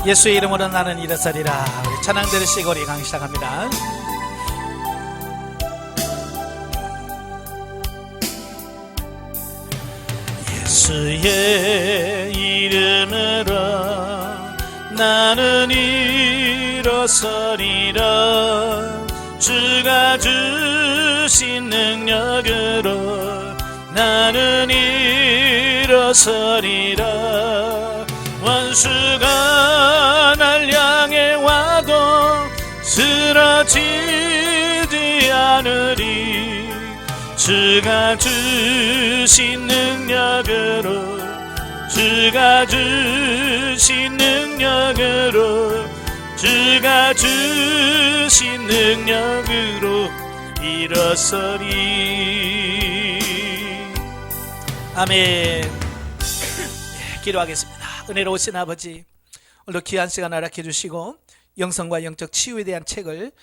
예수의 이름으로 나는 일어서리라. 우리 찬양 들으시고 우리 강의 시작합니다. 예수의 이름으로 나는 일어서리라. 주가 주신 능력으로 나는 일어서리라. 원수가 날 향해 와도 쓰러지지 않으리. 주가 주신 능력으로, 주가 주신 능력으로, 주가 주신 능력으로 일어서리. 아멘. 기도하겠습니다. 은혜로우신 아버지, 오늘도 귀한 시간 허락해 주시고 영성과 영적 치유에 대한 책을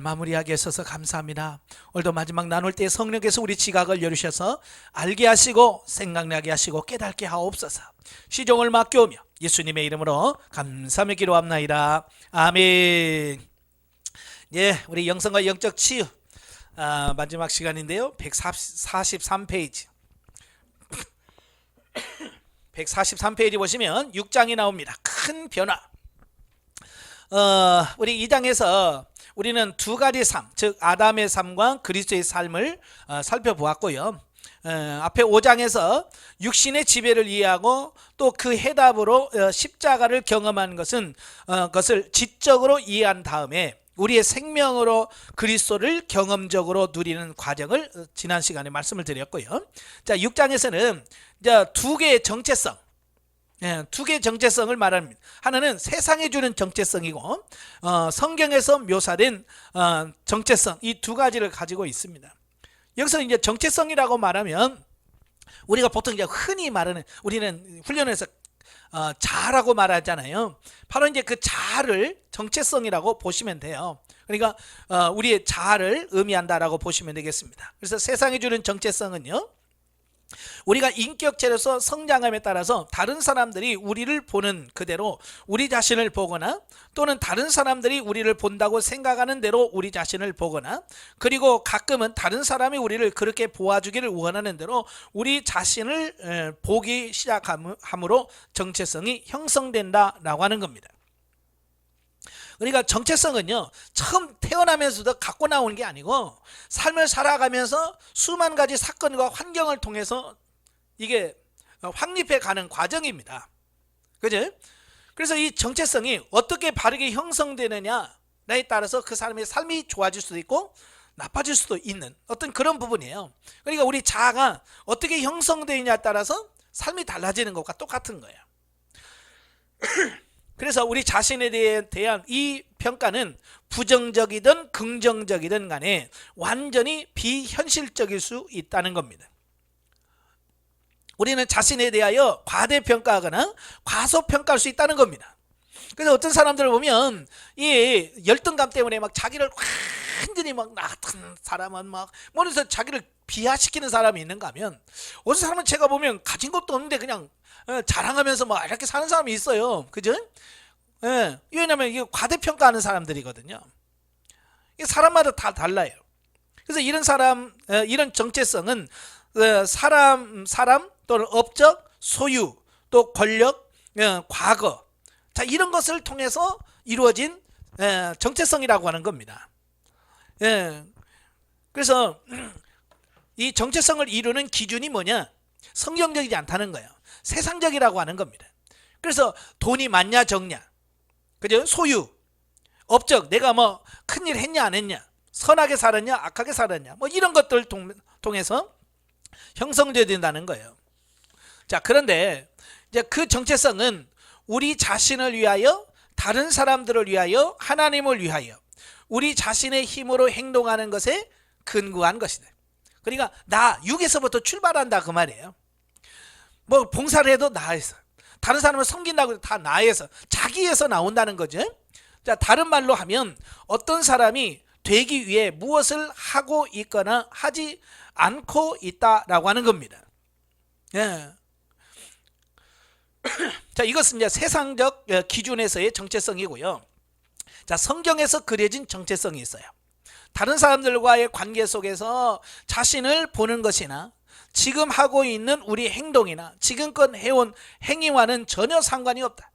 마무리하게 하셔서 감사합니다. 오늘도 마지막 나눌 때 성령께서 우리 지각을 열으셔서 알게 하시고 생각나게 하시고 깨닫게 하옵소서. 시종을 맡겨오며 예수님의 이름으로 감사하며 기도합나이다. 아멘. 예, 우리 영성과 영적 치유 마지막 시간인데요. 143페이지 143페이지 보시면 6장이 나옵니다. 큰 변화. 우리 2장에서 우리는 두 가지 삶, 즉 아담의 삶과 그리스도의 삶을 살펴보았고요. 앞에 5장에서 육신의 지배를 이해하고 또 그 해답으로 십자가를 경험한 것을 지적으로 이해한 다음에 우리의 생명으로 그리스도를 경험적으로 누리는 과정을 지난 시간에 말씀을 드렸고요. 자, 6장에서는 두 개의 정체성, 두 개의 정체성을 말합니다. 하나는 세상이 주는 정체성이고 성경에서 묘사된 정체성, 이 두 가지를 가지고 있습니다. 여기서 이제 정체성이라고 말하면 우리가 보통 이제 흔히 말하는, 우리는 훈련에서 자라고 말하잖아요. 바로 이제 그 자를 정체성이라고 보시면 돼요. 그러니까 우리의 자를 의미한다라고 보시면 되겠습니다. 그래서 세상이 주는 정체성은요, 우리가 인격체로서 성장함에 따라서 다른 사람들이 우리를 보는 그대로 우리 자신을 보거나, 또는 다른 사람들이 우리를 본다고 생각하는 대로 우리 자신을 보거나, 그리고 가끔은 다른 사람이 우리를 그렇게 보아주기를 원하는 대로 우리 자신을 보기 시작함으로 정체성이 형성된다라고 하는 겁니다. 그러니까 정체성은요, 처음 태어나면서도 갖고 나오는 게 아니고 삶을 살아가면서 수만 가지 사건과 환경을 통해서 이게 확립해 가는 과정입니다. 그죠? 그래서 이 정체성이 어떻게 바르게 형성되느냐에 따라서 그 사람의 삶이 좋아질 수도 있고 나빠질 수도 있는 어떤 그런 부분이에요. 그러니까 우리 자아가 어떻게 형성되느냐에 따라서 삶이 달라지는 것과 똑같은 거예요. 그래서 우리 자신에 대한 이 평가는 부정적이든 긍정적이든 간에 완전히 비현실적일 수 있다는 겁니다. 우리는 자신에 대하여 과대평가하거나 과소평가할 수 있다는 겁니다. 그래서 어떤 사람들을 보면 이 열등감 때문에 막 자기를 완전히 막 나 같은 사람은 막 뭐래서 자기를 비하시키는 사람이 있는가 하면, 어떤 사람은 제가 보면 가진 것도 없는데 그냥 자랑하면서 막 이렇게 사는 사람이 있어요. 그죠? 예, 왜냐하면 이게 과대평가하는 사람들이거든요. 사람마다 다 달라요. 그래서 이런 사람, 이런 정체성은 사람 또는 업적, 소유, 또 권력, 과거, 자, 이런 것을 통해서 이루어진 정체성이라고 하는 겁니다. 그래서 이 정체성을 이루는 기준이 뭐냐? 성경적이지 않다는 거예요. 세상적이라고 하는 겁니다. 그래서 돈이 많냐 적냐, 그죠? 소유, 업적, 내가 뭐 큰일 했냐 안 했냐, 선하게 살았냐 악하게 살았냐, 뭐 이런 것들을 통해서 형성되어야 된다는 거예요. 자, 그런데 이제 그 정체성은 우리 자신을 위하여, 다른 사람들을 위하여, 하나님을 위하여 우리 자신의 힘으로 행동하는 것에 근거한 것이다. 그러니까 나 육에서부터 출발한다 그 말이에요. 뭐 봉사를 해도 나에서, 다른 사람을 섬긴다고 해도 다 나에서, 자기에서 나온다는 거죠. 자, 다른 말로 하면 어떤 사람이 되기 위해 무엇을 하고 있거나 하지 않고 있다라고 하는 겁니다. 예. 자, 이것은 이제 세상적 기준에서의 정체성이고요. 자, 성경에서 그려진 정체성이 있어요. 다른 사람들과의 관계 속에서 자신을 보는 것이나 지금 하고 있는 우리 행동이나 지금껏 해온 행위와는 전혀 상관이 없다.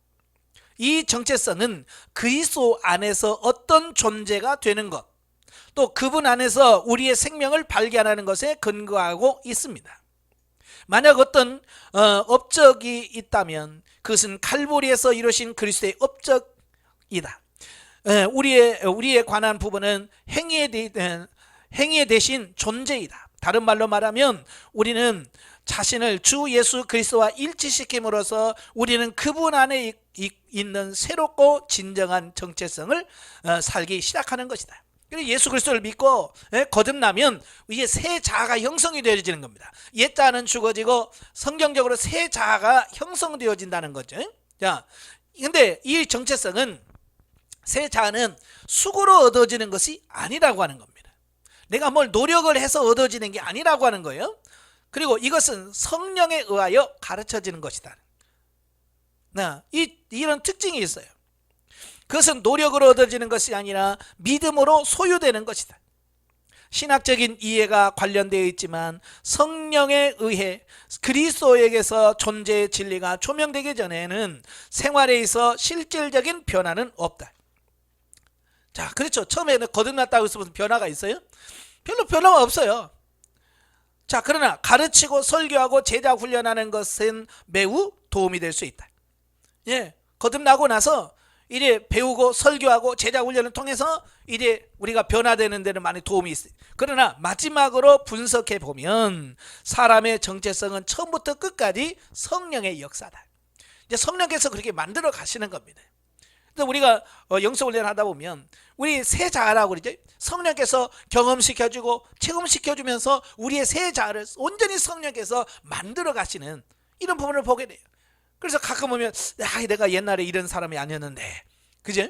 이 정체성은 그리스도 안에서 어떤 존재가 되는 것, 또 그분 안에서 우리의 생명을 발견하는 것에 근거하고 있습니다. 만약 어떤 업적이 있다면 그것은 칼보리에서 이루신 그리스도의 업적이다. 우리에 관한 부분은 행위에 대신 존재이다. 다른 말로 말하면 우리는 자신을 주 예수 그리스도와 일치시킴으로써 우리는 그분 안에 있는 새롭고 진정한 정체성을 살기 시작하는 것이다. 예수 그리스도를 믿고 거듭나면 이게 새 자아가 형성이 되어지는 겁니다. 옛 자아는 죽어지고 성경적으로 새 자아가 형성되어진다는 거죠. 자, 근데 이 정체성은, 새 자아는 수고로 얻어지는 것이 아니라고 하는 겁니다. 내가 뭘 노력을 해서 얻어지는 게 아니라고 하는 거예요. 그리고 이것은 성령에 의하여 가르쳐지는 것이다. 이런 특징이 있어요. 그것은 노력으로 얻어지는 것이 아니라 믿음으로 소유되는 것이다. 신학적인 이해가 관련되어 있지만 성령에 의해 그리스도에게서 존재의 진리가 조명되기 전에는 생활에 있어 실질적인 변화는 없다. 자, 그렇죠. 처음에는 거듭났다고 해서 무슨 변화가 있어요? 별로 변화가 없어요. 자, 그러나 가르치고 설교하고 제자 훈련하는 것은 매우 도움이 될 수 있다. 예, 거듭나고 나서 이제 배우고 설교하고 제자 훈련을 통해서 이제 우리가 변화되는 데는 많이 도움이 있어요. 그러나 마지막으로 분석해 보면 사람의 정체성은 처음부터 끝까지 성령의 역사다. 이제 성령께서 그렇게 만들어 가시는 겁니다. 그래서 우리가 영성 훈련을 하다 보면 우리 새 자아라고 그러죠. 성령께서 경험시켜주고 체험시켜주면서 우리의 새 자아를 온전히 성령께서 만들어 가시는 이런 부분을 보게 돼요. 그래서 가끔 보면 내가 옛날에 이런 사람이 아니었는데, 그죠?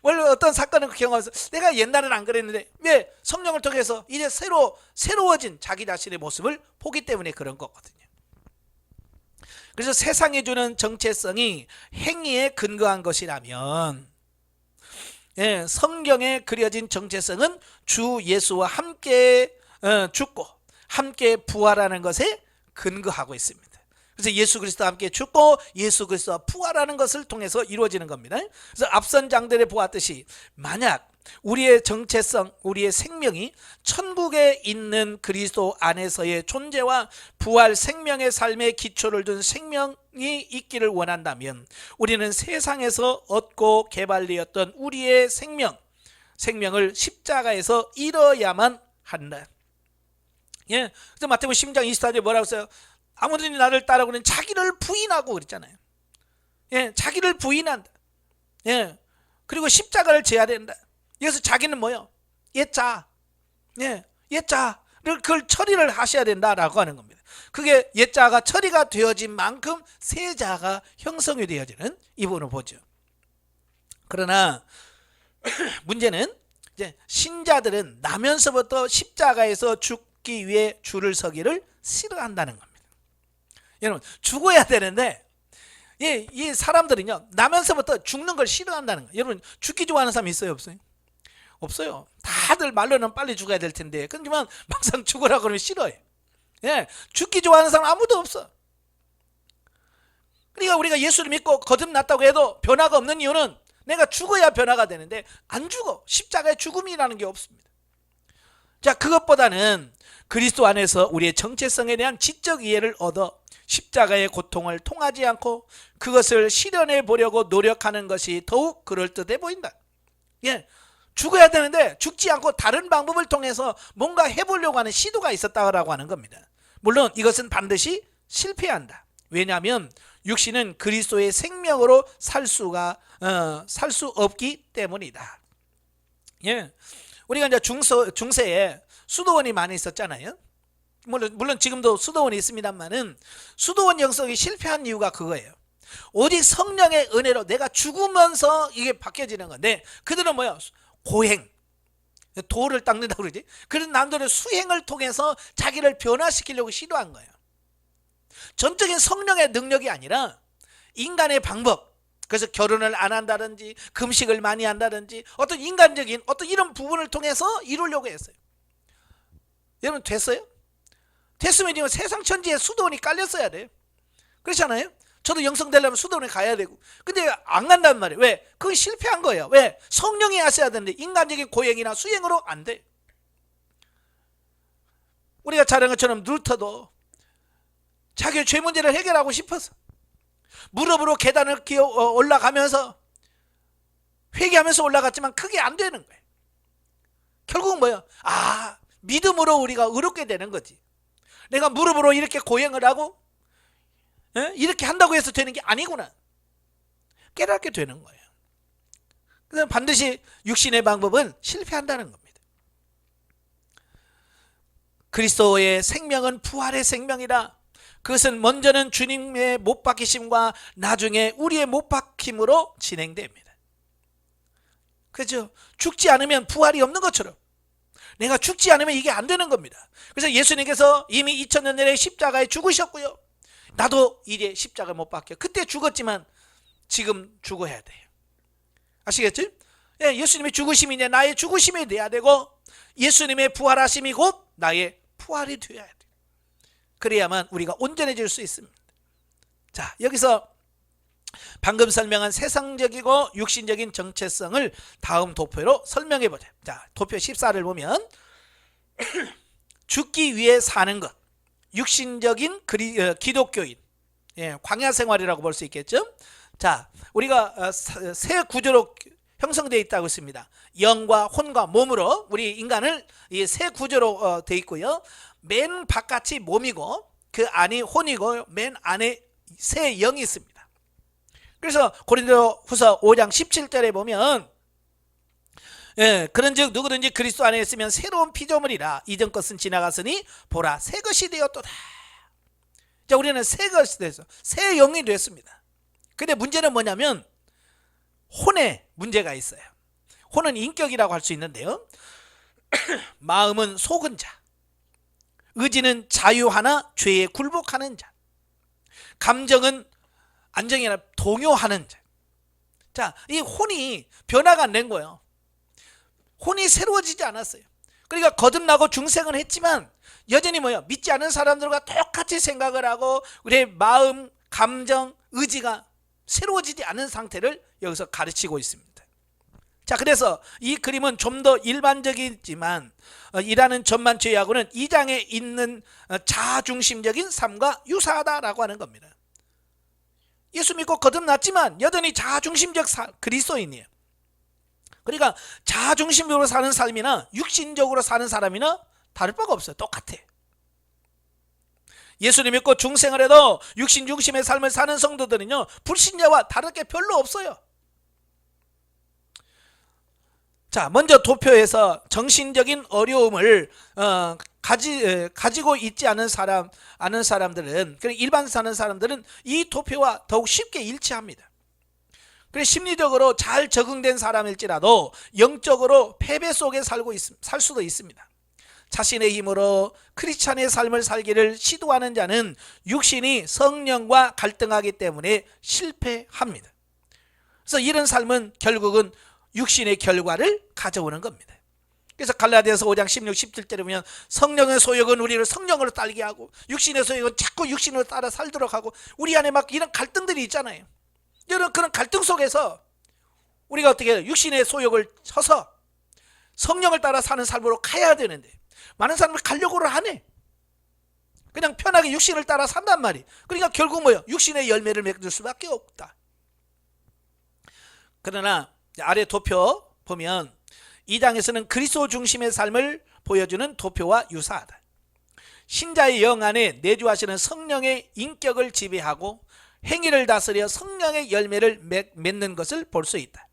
원래 어떤 사건을 경험해서 내가 옛날엔 안 그랬는데 왜? 성령을 통해서 이제 새로워진 자기 자신의 모습을 보기 때문에 그런 거거든요. 그래서 세상이 주는 정체성이 행위에 근거한 것이라면, 성경에 그려진 정체성은 주 예수와 함께 죽고 함께 부활하는 것에 근거하고 있습니다. 그래서 예수 그리스도와 함께 죽고 예수 그리스도와 부활하는 것을 통해서 이루어지는 겁니다. 그래서 앞선 장들에 보았듯이 만약 우리의 정체성, 우리의 생명이 천국에 있는 그리스도 안에서의 존재와 부활 생명의 삶의 기초를 둔 생명이 있기를 원한다면 우리는 세상에서 얻고 개발되었던 우리의 생명을 십자가에서 잃어야만 한다. 예, 그래서 마태복음 10장 24절에 뭐라고 써요? 아무든지 나를 따르고는 자기를 부인하고 그랬잖아요. 예, 자기를 부인한다. 예, 그리고 십자가를 져야 된다. 여기서 자기는 뭐요? 옛자. 예, 옛자를 그걸 처리를 하셔야 된다라고 하는 겁니다. 그게 옛자가 처리가 되어진 만큼 새 자가 형성이 되어지는 이 부분을 보죠. 그러나 문제는 이제 신자들은 나면서부터 십자가에서 죽기 위해 줄을 서기를 싫어한다는 겁니다. 여러분, 죽어야 되는데 이 사람들은요 나면서부터 죽는 걸 싫어한다는 거예요. 여러분, 죽기 좋아하는 사람 있어요, 없어요? 없어요. 다들 말로는 빨리 죽어야 될 텐데, 그렇지만 막상 죽으라고 그러면 싫어요. 예, 죽기 좋아하는 사람 아무도 없어. 그러니까 우리가 예수를 믿고 거듭났다고 해도 변화가 없는 이유는 내가 죽어야 변화가 되는데 안 죽어. 십자가에 죽음이라는 게 없습니다. 자, 그것보다는 그리스도 안에서 우리의 정체성에 대한 지적 이해를 얻어 십자가의 고통을 통하지 않고 그것을 실현해 보려고 노력하는 것이 더욱 그럴듯해 보인다. 예, 죽어야 되는데 죽지 않고 다른 방법을 통해서 뭔가 해보려고 하는 시도가 있었다고 하는 겁니다. 물론 이것은 반드시 실패한다. 왜냐하면 육신은 그리스도의 생명으로 살 수 없기 때문이다. 예, 우리가 이제 중세에 수도원이 많이 있었잖아요. 물론 지금도 수도원이 있습니다만은 수도원 영성이 실패한 이유가 그거예요. 오직 성령의 은혜로 내가 죽으면서 이게 바뀌어지는 건데, 그들은 뭐야? 고행, 돌을 닦는다고 그러지. 그런 남들의 수행을 통해서 자기를 변화시키려고 시도한 거예요. 전적인 성령의 능력이 아니라 인간의 방법, 그래서 결혼을 안 한다든지 금식을 많이 한다든지 어떤 인간적인 어떤 이런 부분을 통해서 이루려고 했어요. 여러분 됐어요? 됐으면 지금 세상 천지에 수도원이 깔렸어야 돼요. 그렇잖아요? 저도 영성 되려면 수도원에 가야 되고. 근데 안 간단 말이에요. 왜? 그건 실패한 거예요. 왜? 성령이 하셔야 되는데 인간적인 고행이나 수행으로 안 돼. 우리가 잘 아는 것처럼 루터도 자기의 죄 문제를 해결하고 싶어서 무릎으로 계단을 올라가면서 회개하면서 올라갔지만 그게 안 되는 거예요. 결국은 뭐예요? 믿음으로 우리가 의롭게 되는 거지. 내가 무릎으로 이렇게 고행을 하고 이렇게 한다고 해서 되는 게 아니구나 깨닫게 되는 거예요. 그래서 반드시 육신의 방법은 실패한다는 겁니다. 그리스도의 생명은 부활의 생명이라. 그것은 먼저는 주님의 못 박히심과 나중에 우리의 못 박힘으로 진행됩니다. 그렇죠? 죽지 않으면 부활이 없는 것처럼 내가 죽지 않으면 이게 안 되는 겁니다. 그래서 예수님께서 이미 2000년 전에 십자가에 죽으셨고요. 나도 이제 십자가 못 박혀. 그때 죽었지만 지금 죽어야 돼요. 아시겠죠? 예수님의 죽으심이 이제 나의 죽으심이 돼야 되고 예수님의 부활하심이 곧 나의 부활이 되어야 돼요. 그래야만 우리가 온전해질 수 있습니다. 자, 여기서 방금 설명한 세상적이고 육신적인 정체성을 다음 도표로 설명해 보자. 자, 도표 14를 보면 죽기 위해 사는 것, 육신적인 기독교인, 광야 생활이라고 볼 수 있겠죠. 자, 우리가 세 구조로 형성되어 있다고 했습니다. 영과 혼과 몸으로 우리 인간을 이 세 구조로 되어 있고요. 맨 바깥이 몸이고 그 안이 혼이고 맨 안에 새 영이 있습니다. 그래서 고린도후서 5장 17절에 보면 그런즉 누구든지 그리스도 안에 있으면 새로운 피조물이라. 이전 것은 지나갔으니 보라 새 것이 되었도다. 자, 우리는 새 것이 됐어. 새 영이 됐습니다. 근데 문제는 뭐냐면 혼에 문제가 있어요. 혼은 인격이라고 할 수 있는데요. 마음은 속은 자, 의지는 자유하나 죄에 굴복하는 자, 감정은 안정이나 동요하는 자. 자, 이 혼이 변화가 안 된 거예요. 혼이 새로워지지 않았어요. 그러니까 거듭나고 중생은 했지만 여전히 뭐예요? 믿지 않은 사람들과 똑같이 생각을 하고 우리의 마음, 감정, 의지가 새로워지지 않은 상태를 여기서 가르치고 있습니다. 자, 그래서 이 그림은 좀 더 일반적이지만 이라는 전만 죄하고는 2장에 있는 자아중심적인 삶과 유사하다라고 하는 겁니다. 예수 믿고 거듭났지만 여전히 자아중심적 그리스도인이에요. 그러니까 자아중심적으로 사는 삶이나 육신적으로 사는 사람이나 다를 바가 없어요. 똑같아. 예수님 믿고 중생을 해도 육신 중심의 삶을 사는 성도들은요 불신자와 다를 게 별로 없어요. 자, 먼저 도표에서 정신적인 어려움을 가지고 있지 않은 사람들은, 일반 사는 사람들은 이 도표와 더욱 쉽게 일치합니다. 그래서 심리적으로 잘 적응된 사람일지라도 영적으로 패배 속에 살 수도 있습니다. 자신의 힘으로 크리스찬의 삶을 살기를 시도하는 자는 육신이 성령과 갈등하기 때문에 실패합니다. 그래서 이런 삶은 결국은 육신의 결과를 가져오는 겁니다. 그래서 갈라디아서 5장 16, 17절에 보면 성령의 소욕은 우리를 성령으로 따르게 하고 육신의 소욕은 자꾸 육신으로 따라 살도록 하고 우리 안에 막 이런 갈등들이 있잖아요. 이런 그런 갈등 속에서 우리가 어떻게 해요? 육신의 소욕을 쳐서 성령을 따라 사는 삶으로 가야 되는데 많은 사람들 가려고를 안 해. 그냥 편하게 육신을 따라 산단 말이에요. 그러니까 결국 뭐예요? 육신의 열매를 맺을 수밖에 없다. 그러나 아래 도표 보면 2장에서는 그리스도 중심의 삶을 보여주는 도표와 유사하다. 신자의 영 안에 내주하시는 성령의 인격을 지배하고 행위를 다스려 성령의 열매를 맺는 것을 볼 수 있다.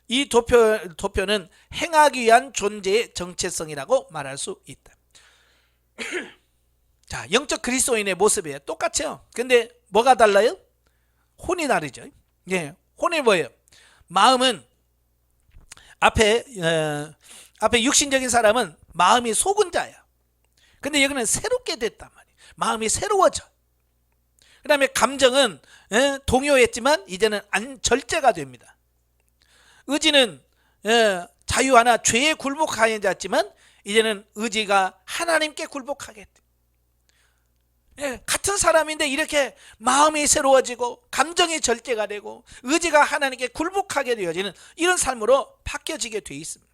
이 도표는 행하기 위한 존재의 정체성이라고 말할 수 있다. 자, 영적 그리스도인의 모습이에요. 똑같죠. 근데 뭐가 달라요? 혼이 다르죠. 혼이 뭐예요? 마음은 앞에 육신적인 사람은 마음이 속은 자예요. 근데 여기는 새롭게 됐단 말이에요. 마음이 새로워져. 그 다음에 감정은 동요했지만 이제는 절제가 됩니다. 의지는 자유 하나 죄에 굴복하여 앉았지만 이제는 의지가 하나님께 굴복하게 돼. 같은 사람인데 이렇게 마음이 새로워지고 감정이 절제가 되고 의지가 하나님께 굴복하게 되어지는 이런 삶으로 바뀌어지게 돼 있습니다.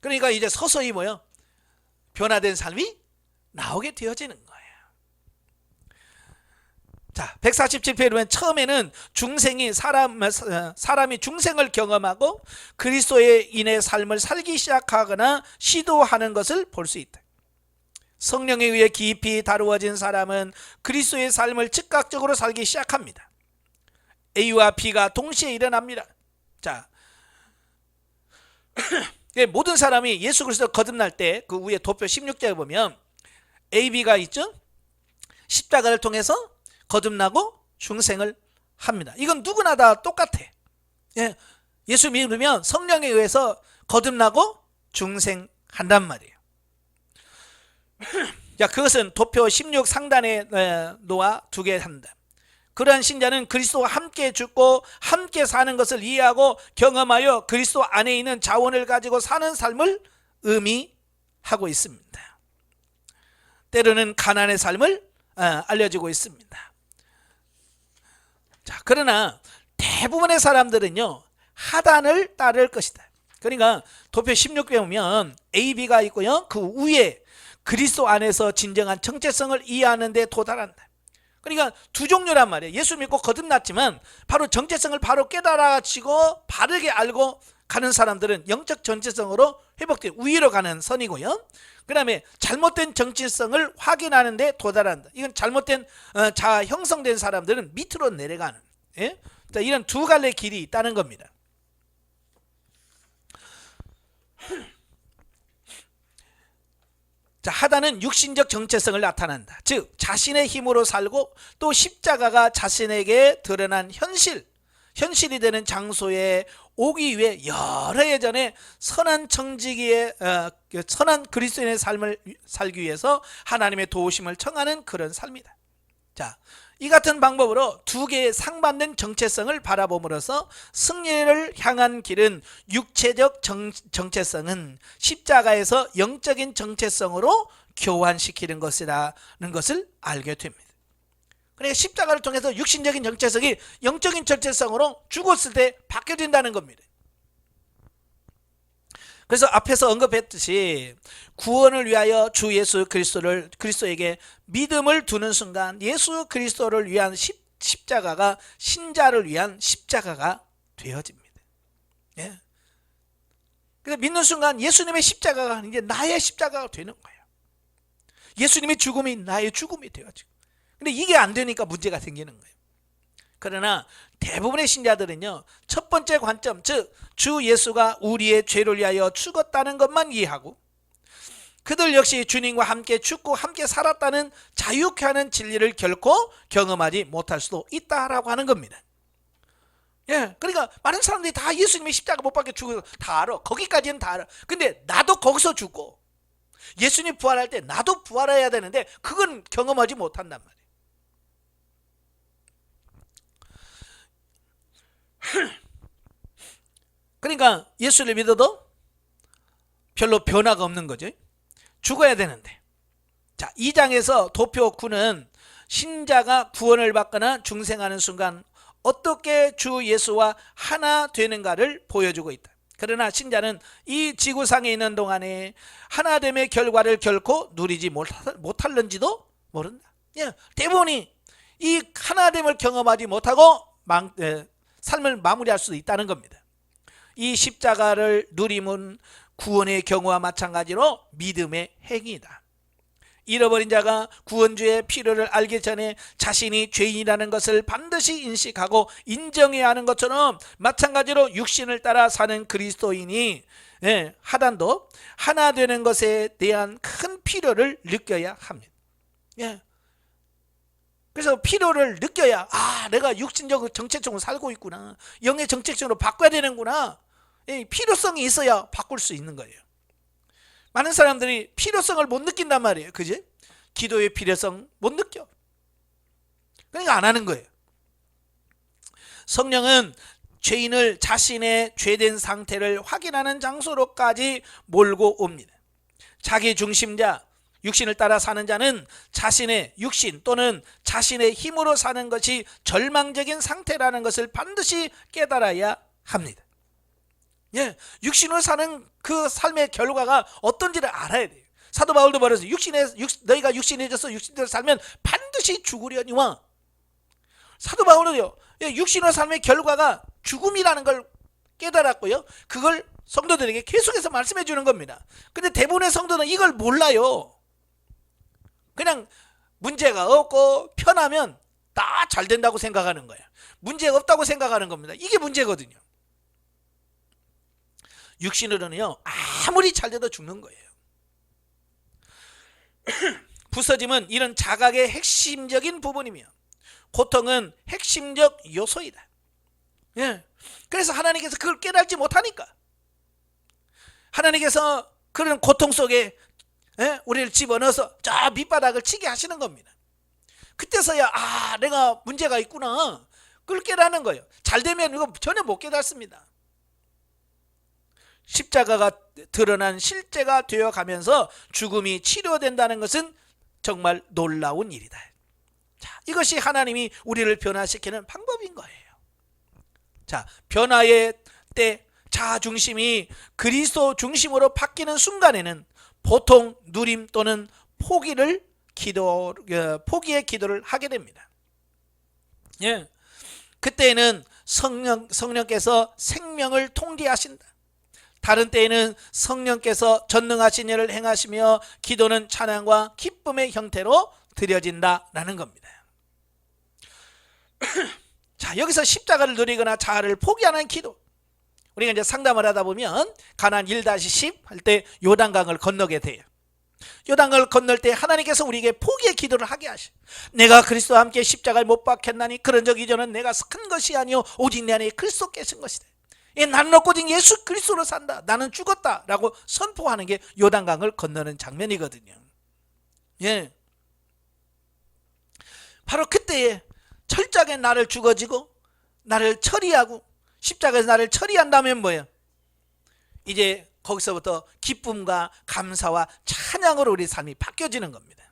그러니까 이제 서서히 뭐요? 변화된 삶이 나오게 되어지는 거예요. 자, 147페이지에 보면 처음에는 중생이 사람이 중생을 경험하고 그리스도에 인해 삶을 살기 시작하거나 시도하는 것을 볼 수 있다. 성령에 의해 깊이 다루어진 사람은 그리스도의 삶을 즉각적으로 살기 시작합니다. A와 B가 동시에 일어납니다. 자, 모든 사람이 예수 그리스도 거듭날 때 그 위에 도표 16장에 보면 A, B가 있죠. 십자가를 통해서 거듭나고 중생을 합니다. 이건 누구나 다 똑같아. 예수 믿으면 성령에 의해서 거듭나고 중생한단 말이에요. 자, 그것은 도표 16 상단에 놓아 두게 한다. 그러한 신자는 그리스도와 함께 죽고 함께 사는 것을 이해하고 경험하여 그리스도 안에 있는 자원을 가지고 사는 삶을 의미하고 있습니다. 때로는 가난의 삶을 알려주고 있습니다. 자, 그러나 대부분의 사람들은요 하단을 따를 것이다. 그러니까 도표 16에 보면 A, B가 있고요, 그 위에 그리스도 안에서 진정한 정체성을 이해하는 데 도달한다. 그러니까 두 종류란 말이에요. 예수 믿고 거듭났지만 바로 정체성을 바로 깨달아지고 바르게 알고 가는 사람들은 영적 정체성으로 회복돼 위로 가는 선이고요, 그 다음에 잘못된 정체성을 확인하는 데 도달한다. 이건 잘못된 자아 형성된 사람들은 밑으로 내려가는, 자, 이런 두 갈래 길이 있다는 겁니다. 자, 하단은 육신적 정체성을 나타난다. 즉 자신의 힘으로 살고 또 십자가가 자신에게 드러난 현실이 되는 장소에 오기 위해 여러 예전에 선한 청지기의 선한 그리스도인의 삶을 살기 위해서 하나님의 도우심을 청하는 그런 삶이다. 자, 이 같은 방법으로 두 개의 상반된 정체성을 바라봄으로써 승리를 향한 길은 육체적 정체성은 십자가에서 영적인 정체성으로 교환시키는 것이라는 것을 알게 됩니다. 그러니까 십자가를 통해서 육신적인 정체성이 영적인 정체성으로 죽었을 때 바뀌어진다는 겁니다. 그래서 앞에서 언급했듯이 구원을 위하여 주 예수 그리스도에게 믿음을 두는 순간 예수 그리스도를 위한 십자가가 신자를 위한 십자가가 되어집니다. 그래서 믿는 순간 예수님의 십자가가 이제 나의 십자가가 되는 거예요. 예수님의 죽음이 나의 죽음이 되어지고. 근데 이게 안 되니까 문제가 생기는 거예요. 그러나 대부분의 신자들은요, 첫 번째 관점, 즉 주 예수가 우리의 죄를 위하여 죽었다는 것만 이해하고 그들 역시 주님과 함께 죽고 함께 살았다는 자유케 하는 진리를 결코 경험하지 못할 수도 있다라고 하는 겁니다. 그러니까 많은 사람들이 다 예수님의 십자가 못 박혀 죽어서 다 알아. 거기까지는 다 알아. 근데 나도 거기서 죽고 예수님 부활할 때 나도 부활해야 되는데 그건 경험하지 못한단 말이에요. 그러니까 예수를 믿어도 별로 변화가 없는 거죠. 죽어야 되는데. 자, 2장에서 도표 9는 신자가 구원을 받거나 중생하는 순간 어떻게 주 예수와 하나 되는가를 보여주고 있다. 그러나 신자는 이 지구상에 있는 동안에 하나됨의 결과를 결코 누리지 못할는지도 모른다. 대부분이 이 하나됨을 경험하지 못하고 삶을 마무리할 수도 있다는 겁니다. 이 십자가를 누림은 구원의 경우와 마찬가지로 믿음의 행위이다. 잃어버린 자가 구원주의 필요를 알기 전에 자신이 죄인이라는 것을 반드시 인식하고 인정해야 하는 것처럼 마찬가지로 육신을 따라 사는 그리스도인이 하단도 하나 되는 것에 대한 큰 필요를 느껴야 합니다. 그래서 필요를 느껴야 내가 육신적 정체성으로 살고 있구나, 영의 정체성으로 바꿔야 되는구나, 필요성이 있어야 바꿀 수 있는 거예요. 많은 사람들이 필요성을 못 느낀단 말이에요. 그지? 기도의 필요성 못 느껴. 그러니까 안 하는 거예요. 성령은 죄인을 자신의 죄된 상태를 확인하는 장소로까지 몰고 옵니다. 자기 중심자, 육신을 따라 사는 자는 자신의 육신 또는 자신의 힘으로 사는 것이 절망적인 상태라는 것을 반드시 깨달아야 합니다. 예, 육신으로 사는 그 삶의 결과가 어떤지를 알아야 돼요. 사도 바울도 말해서 너희가 육신해져서 육신대로 살면 반드시 죽으려니와. 사도 바울은요, 육신으로 삶의 결과가 죽음이라는 걸 깨달았고요, 그걸 성도들에게 계속해서 말씀해 주는 겁니다. 근데 대부분의 성도는 이걸 몰라요. 그냥 문제가 없고 편하면 다 잘 된다고 생각하는 거예요. 문제가 없다고 생각하는 겁니다. 이게 문제거든요. 육신으로는요, 아무리 잘 돼도 죽는 거예요. 부서짐은 이런 자각의 핵심적인 부분이며 고통은 핵심적 요소이다. 예. 그래서 하나님께서 그걸 깨달지 못하니까 하나님께서 그런 고통 속에 우리를 집어넣어서 저 밑바닥을 치게 하시는 겁니다. 그때서야 내가 문제가 있구나, 그걸 깨닫는 거예요. 잘 되면 이거 전혀 못 깨닫습니다. 십자가가 드러난 실제가 되어가면서 죽음이 치료된다는 것은 정말 놀라운 일이다. 자, 이것이 하나님이 우리를 변화시키는 방법인 거예요. 자, 변화의 때 자중심이 그리스도 중심으로 바뀌는 순간에는 보통 누림 또는 포기의 기도를 하게 됩니다. 예, 그때에는 성령께서 생명을 통제하신다. 다른 때에는 성령께서 전능하신 일을 행하시며 기도는 찬양과 기쁨의 형태로 드려진다라는 겁니다. 자, 여기서 십자가를 누리거나 자아를 포기하는 기도, 우리가 이제 상담을 하다 보면 가나안 1-10 할 때 요단강을 건너게 돼요. 요단강을 건널 때 하나님께서 우리에게 포기의 기도를 하게 하셔. 내가 그리스도와 함께 십자가에 못 박혔나니 그런 적 이전은 내가 큰 것이 아니요 오직 내 안에 그리스도 계신 것이다. 나는 없고 오직 예수 그리스도로 산다. 나는 죽었다 라고 선포하는 게 요단강을 건너는 장면이거든요. 예, 바로 그때에 철저하게 나를 죽어지고 나를 처리하고 십자가에서 나를 처리한다면 뭐예요? 이제 거기서부터 기쁨과 감사와 찬양으로 우리 삶이 바뀌어지는 겁니다.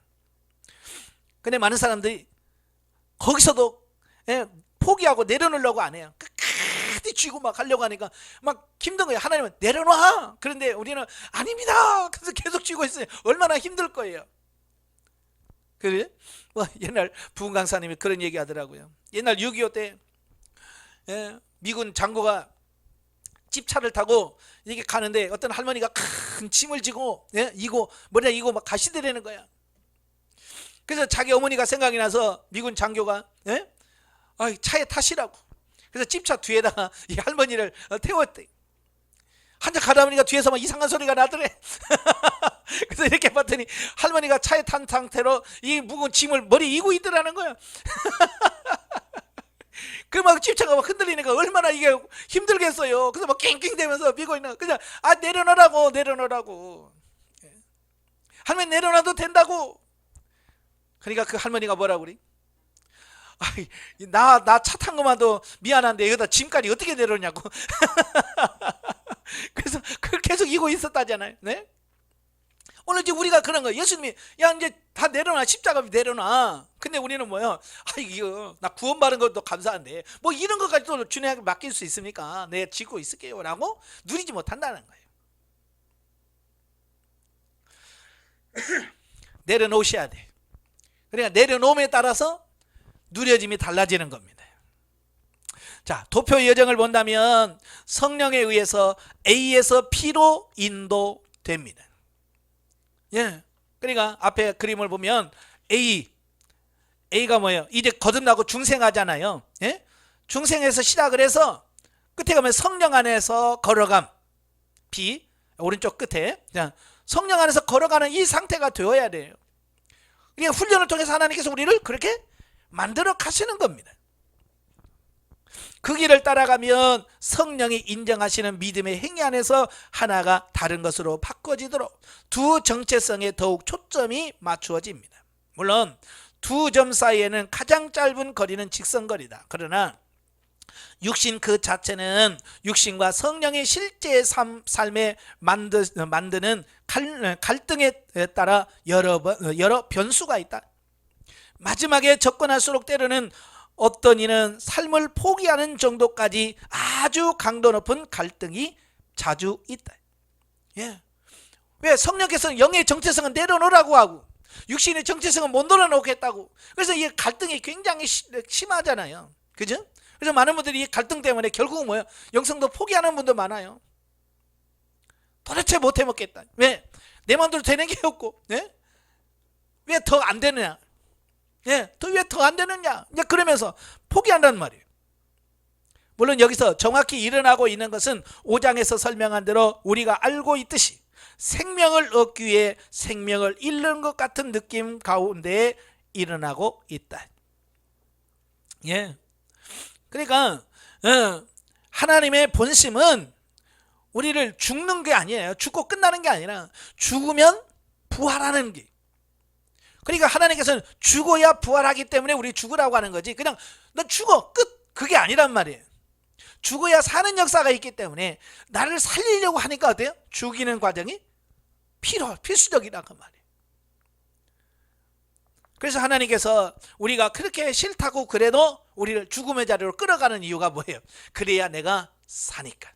근데 많은 사람들이 거기서도 포기하고 내려놓으려고 안 해요. 끝까지 쥐고 막 하려고 하니까 막 힘든 거예요. 하나님은 내려놔. 그런데 우리는 아닙니다. 그래서 계속 쥐고 있어요. 얼마나 힘들 거예요. 그래? 옛날 부흥 강사님이 그런 얘기 하더라고요. 옛날 6.25 때 미군 장교가 집차를 타고 이렇게 가는데 어떤 할머니가 큰 짐을 지고 이고 머리에 이고 막 가시더라는 거야. 그래서 자기 어머니가 생각이 나서 미군 장교가 차에 타시라고, 그래서 집차 뒤에다가 이 할머니를 태웠대. 한참 가다 보니까 뒤에서 막 이상한 소리가 나더래. 그래서 이렇게 봤더니 할머니가 차에 탄 상태로 이 무거운 짐을 머리에 이고 있더라는 거야. 그 막 집차가 막 흔들리니까 얼마나 이게 힘들겠어요. 그래서 막 낑낑대면서 미고 있는 거야. 그냥 내려놓으라고. 할머니 내려놔도 된다고. 그러니까 그 할머니가 뭐라고 그래? 나 차 탄 것만도 미안한데 여기다 짐까지 어떻게 내려놓냐고. 그래서 그걸 계속 이고 있었다잖아요. 네? 오늘 이제 우리가 그런 거예요. 예수님이 이제 다 내려놔, 십자가 내려놔. 근데 우리는 뭐요? 이거 나 구원받은 것도 감사한데 뭐 이런 것까지도 주님에게 맡길 수 있습니까? 내가 짓고 있을게요 라고 누리지 못한다는 거예요. 내려놓으셔야 돼. 그러니까 내려놓음에 따라서 누려짐이 달라지는 겁니다. 자, 도표의 여정을 본다면 성령에 의해서 A에서 P로 인도됩니다. 예, 그러니까 앞에 그림을 보면 A가 뭐예요? 이제 거듭나고 중생하잖아요. 예? 중생에서 시작을 해서 끝에 가면 성령 안에서 걸어감. B, 오른쪽 끝에. 자, 성령 안에서 걸어가는 이 상태가 되어야 돼요. 그러니까 훈련을 통해서 하나님께서 우리를 그렇게 만들어 가시는 겁니다. 그 길을 따라가면 성령이 인정하시는 믿음의 행위 안에서 하나가 다른 것으로 바꿔지도록 두 정체성에 더욱 초점이 맞추어집니다. 물론 두 점 사이에는 가장 짧은 거리는 직선거리다. 그러나 육신 그 자체는 육신과 성령의 실제 삶에 만드는 갈등에 따라 여러 변수가 있다. 마지막에 접근할수록 때로는 어떤 이는 삶을 포기하는 정도까지 아주 강도 높은 갈등이 자주 있다. 예. 왜? 성령께서는 영의 정체성은 내려놓으라고 하고 육신의 정체성은 못 내려놓겠다고. 그래서 이 갈등이 굉장히 심하잖아요. 그죠? 그래서 많은 분들이 이 갈등 때문에 결국은 뭐예요? 영성도 포기하는 분도 많아요. 도대체 못 해먹겠다. 왜? 내 마음대로 되는 게 없고, 예? 왜 더 안 되느냐? 예, 왜 더 안 되느냐? 그러면서 포기한다는 말이에요. 물론 여기서 정확히 일어나고 있는 것은 5장에서 설명한 대로 우리가 알고 있듯이 생명을 얻기 위해 생명을 잃는 것 같은 느낌 가운데 일어나고 있다. 예. 그러니까 하나님의 본심은 우리를 죽는 게 아니에요. 죽고 끝나는 게 아니라 죽으면 부활하는 게. 그러니까 하나님께서는 죽어야 부활하기 때문에 우리 죽으라고 하는 거지. 그냥 너 죽어 끝 그게 아니란 말이에요. 죽어야 사는 역사가 있기 때문에 나를 살리려고 하니까 어때요? 죽이는 과정이 필수적이란 그 말이에요. 그래서 하나님께서 우리가 그렇게 싫다고 그래도 우리를 죽음의 자리로 끌어가는 이유가 뭐예요? 그래야 내가 사니까.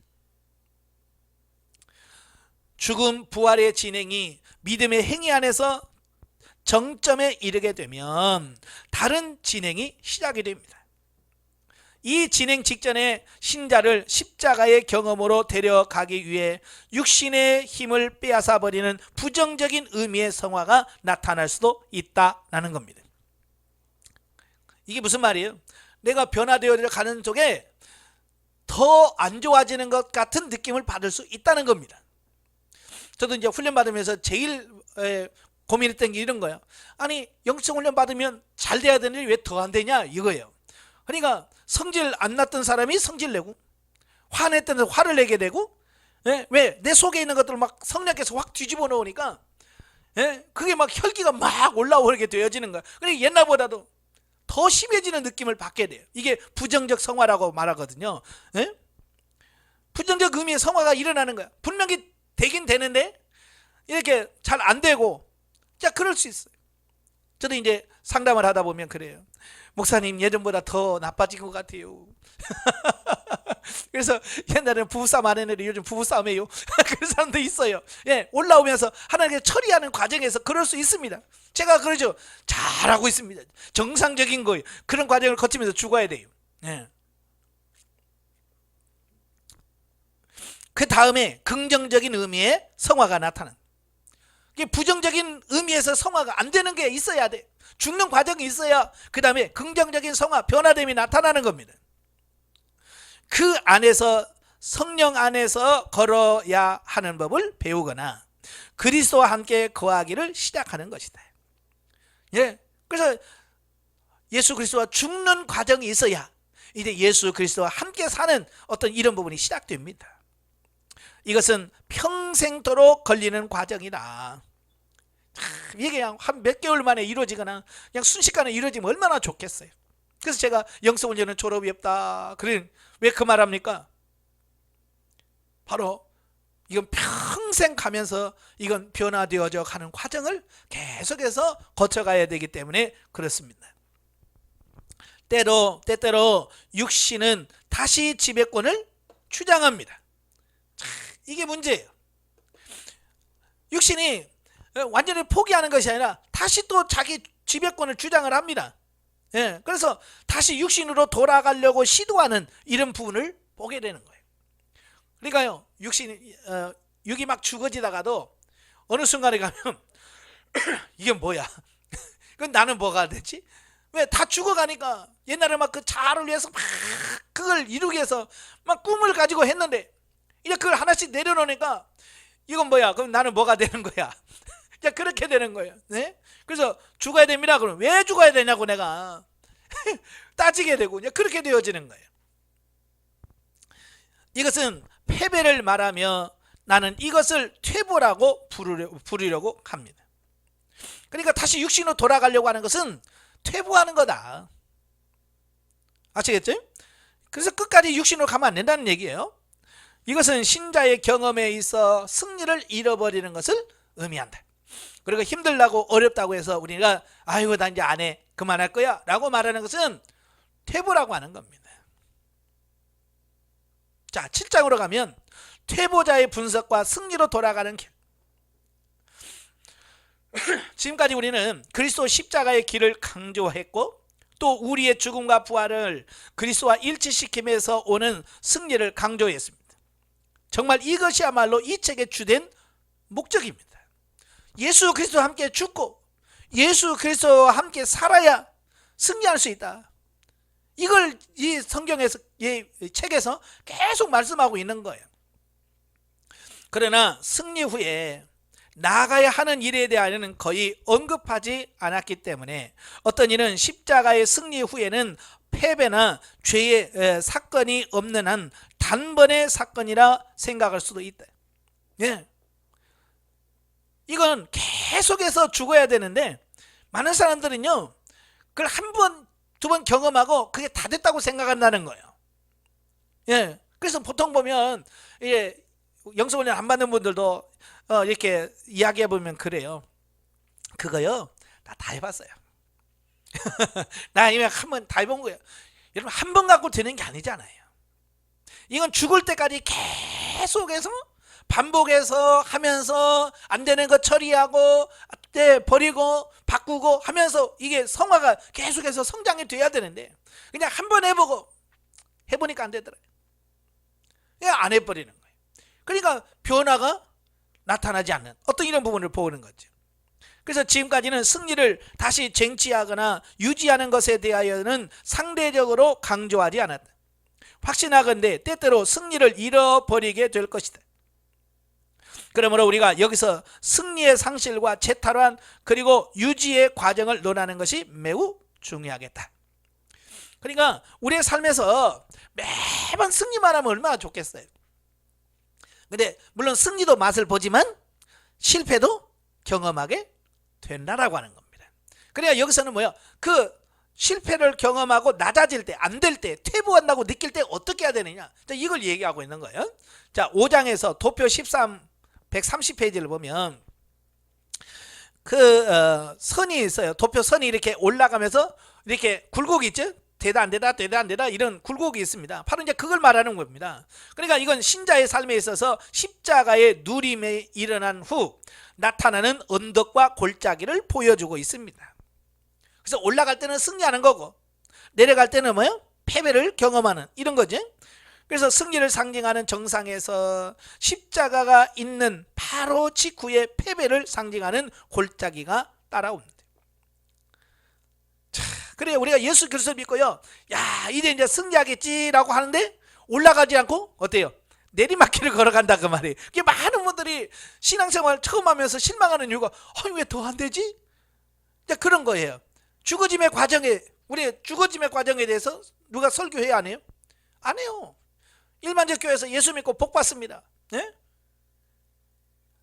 죽음 부활의 진행이 믿음의 행위 안에서 정점에 이르게 되면 다른 진행이 시작이 됩니다. 이 진행 직전에 신자를 십자가의 경험으로 데려가기 위해 육신의 힘을 빼앗아 버리는 부정적인 의미의 성화가 나타날 수도 있다라는 겁니다. 이게 무슨 말이에요? 내가 변화되어 가는 쪽에 더 안 좋아지는 것 같은 느낌을 받을 수 있다는 겁니다. 저도 이제 훈련 받으면서 제일 고민했던 게 이런 거예요. 아니 영성 훈련 받으면 잘 돼야 되는데 왜 더 안 되냐 이거예요. 그러니까 성질 안 났던 사람이 성질 내고 화냈던 사람이 화를 내게 되고, 왜? 내 속에 있는 것들을 막 성령께서 확 뒤집어 놓으니까, 그게 막 혈기가 막 올라오게 되어지는 거야. 그러니까 옛날보다도 더 심해지는 느낌을 받게 돼요. 이게 부정적 성화라고 말하거든요. 부정적 의미의 성화가 일어나는 거야. 분명히 되긴 되는데 이렇게 잘 안 되고, 자 그럴 수 있어요. 저도 이제 상담을 하다 보면 그래요. 목사님 예전보다 더 나빠진 것 같아요. 그래서 옛날에는 부부싸움 안 했는데 요즘 부부싸움 해요. 그런 사람도 있어요. 예, 올라오면서 하나님께 처리하는 과정에서 그럴 수 있습니다. 제가 그러죠. 잘하고 있습니다. 정상적인 거예요. 그런 과정을 거치면서 죽어야 돼요. 예. 그 다음에 긍정적인 의미의 성화가 나타난. 이게 부정적인 의미에서 성화가 안 되는 게 있어야 돼. 죽는 과정이 있어야 그 다음에 긍정적인 성화, 변화됨이 나타나는 겁니다. 그 안에서 성령 안에서 걸어야 하는 법을 배우거나 그리스도와 함께 거하기를 시작하는 것이다. 예, 그래서 예수 그리스도와 죽는 과정이 있어야 이제 예수 그리스도와 함께 사는 어떤 이런 부분이 시작됩니다. 이것은 평생도록 걸리는 과정이다. 이게 그냥 한 몇 개월 만에 이루어지거나 그냥 순식간에 이루어지면 얼마나 좋겠어요. 그래서 제가 영성훈련은 졸업이 없다. 그래 왜 그 말합니까? 바로 이건 평생 가면서 이건 변화되어져 가는 과정을 계속해서 거쳐가야 되기 때문에 그렇습니다. 때때로 육신은 다시 지배권을 주장합니다. 이게 문제예요. 육신이 완전히 포기하는 것이 아니라 다시 또 자기 지배권을 주장을 합니다. 예, 그래서 다시 육신으로 돌아가려고 시도하는 이런 부분을 보게 되는 거예요. 그러니까요, 육이 막 죽어지다가도 어느 순간에 가면 이게 뭐야? 그럼 나는 뭐가 되지? 왜? 다 죽어가니까 옛날에 막 그 자아를 위해서 막 그걸 이루기 위해서 막 꿈을 가지고 했는데 이제 그걸 하나씩 내려놓으니까 이건 뭐야? 그럼 나는 뭐가 되는 거야? 자, 그렇게 되는 거예요. 네? 그래서 죽어야 됩니다. 그럼 왜 죽어야 되냐고 내가 따지게 되고 그렇게 되어지는 거예요. 이것은 패배를 말하며 나는 이것을 퇴보라고 부르려고 합니다. 그러니까 다시 육신으로 돌아가려고 하는 것은 퇴보하는 거다. 아시겠죠? 그래서 끝까지 육신으로 가면 안 된다는 얘기예요. 이것은 신자의 경험에 있어 승리를 잃어버리는 것을 의미한다. 그리고 힘들다고 어렵다고 해서 우리가 아이고 나 이제 안 해 그만할 거야 라고 말하는 것은 퇴보라고 하는 겁니다. 자, 7장으로 가면 퇴보자의 분석과 승리로 돌아가는 길. 지금까지 우리는 그리스도 십자가의 길을 강조했고 또 우리의 죽음과 부활을 그리스도와 일치시킴에서 오는 승리를 강조했습니다. 정말 이것이야말로 이 책의 주된 목적입니다. 예수 그리스도와 함께 죽고 예수 그리스도와 함께 살아야 승리할 수 있다. 이걸 이 성경에서, 이 책에서 계속 말씀하고 있는 거예요. 그러나 승리 후에 나아가야 하는 일에 대해서는 거의 언급하지 않았기 때문에 어떤 이는 십자가의 승리 후에는 패배나 죄의 사건이 없는 한 단번의 사건이라 생각할 수도 있다. 예. 이건 계속해서 죽어야 되는데 많은 사람들은요 그걸 한 번, 두 번 경험하고 그게 다 됐다고 생각한다는 거예요. 예. 그래서 보통 보면 영성훈련 안 받는 분들도 이렇게 이야기해 보면 그래요. 그거요 다 해봤어요. 나 이미 한 번 다 해본 거예요. 여러분 한 번 갖고 되는 게 아니잖아요. 이건 죽을 때까지 계속해서 반복해서 하면서 안 되는 거 처리하고 버리고 바꾸고 하면서 이게 성화가 계속해서 성장이 돼야 되는데 그냥 한 번 해보니까 안 되더라고요. 그냥 안 해버리는 거예요. 그러니까 변화가 나타나지 않는 어떤 이런 부분을 보는 거죠. 그래서 지금까지는 승리를 다시 쟁취하거나 유지하는 것에 대하여는 상대적으로 강조하지 않았다. 확신하건대 때때로 승리를 잃어버리게 될 것이다. 그러므로 우리가 여기서 승리의 상실과 재탈환 그리고 유지의 과정을 논하는 것이 매우 중요하겠다. 그러니까 우리의 삶에서 매번 승리만 하면 얼마나 좋겠어요. 근데 물론 승리도 맛을 보지만 실패도 경험하게 된다라고 하는 겁니다. 그래야 여기서는 뭐야? 그 실패를 경험하고 낮아질 때, 안 될 때, 퇴보한다고 느낄 때 어떻게 해야 되느냐? 자, 이걸 얘기하고 있는 거예요. 자, 5장에서 도표 130페이지를 보면 선이 있어요. 도표 선이 이렇게 올라가면서 이렇게 굴곡이 있죠? 되다 안 되다 되다 안 되다 이런 굴곡이 있습니다. 바로 이제 그걸 말하는 겁니다. 그러니까 이건 신자의 삶에 있어서 십자가의 누림에 일어난 후 나타나는 언덕과 골짜기를 보여주고 있습니다. 그래서 올라갈 때는 승리하는 거고 내려갈 때는 뭐요? 패배를 경험하는 이런 거죠. 그래서 승리를 상징하는 정상에서 십자가가 있는 바로 직후에 패배를 상징하는 골짜기가 따라옵니다. 그래 우리가 예수 그리스도 믿고요 야 이제 승리하겠지라고 하는데 올라가지 않고 어때요? 내리막길을 걸어간다 그 말이에요. 이게 많은 분들이 신앙생활 처음 하면서 실망하는 이유가 왜 더 안 되지? 그런 거예요. 죽어짐의 과정에 우리 죽어짐의 과정에 대해서 누가 설교해야 안 해요? 안 해요. 일반적 교회에서 예수 믿고 복 받습니다. 네?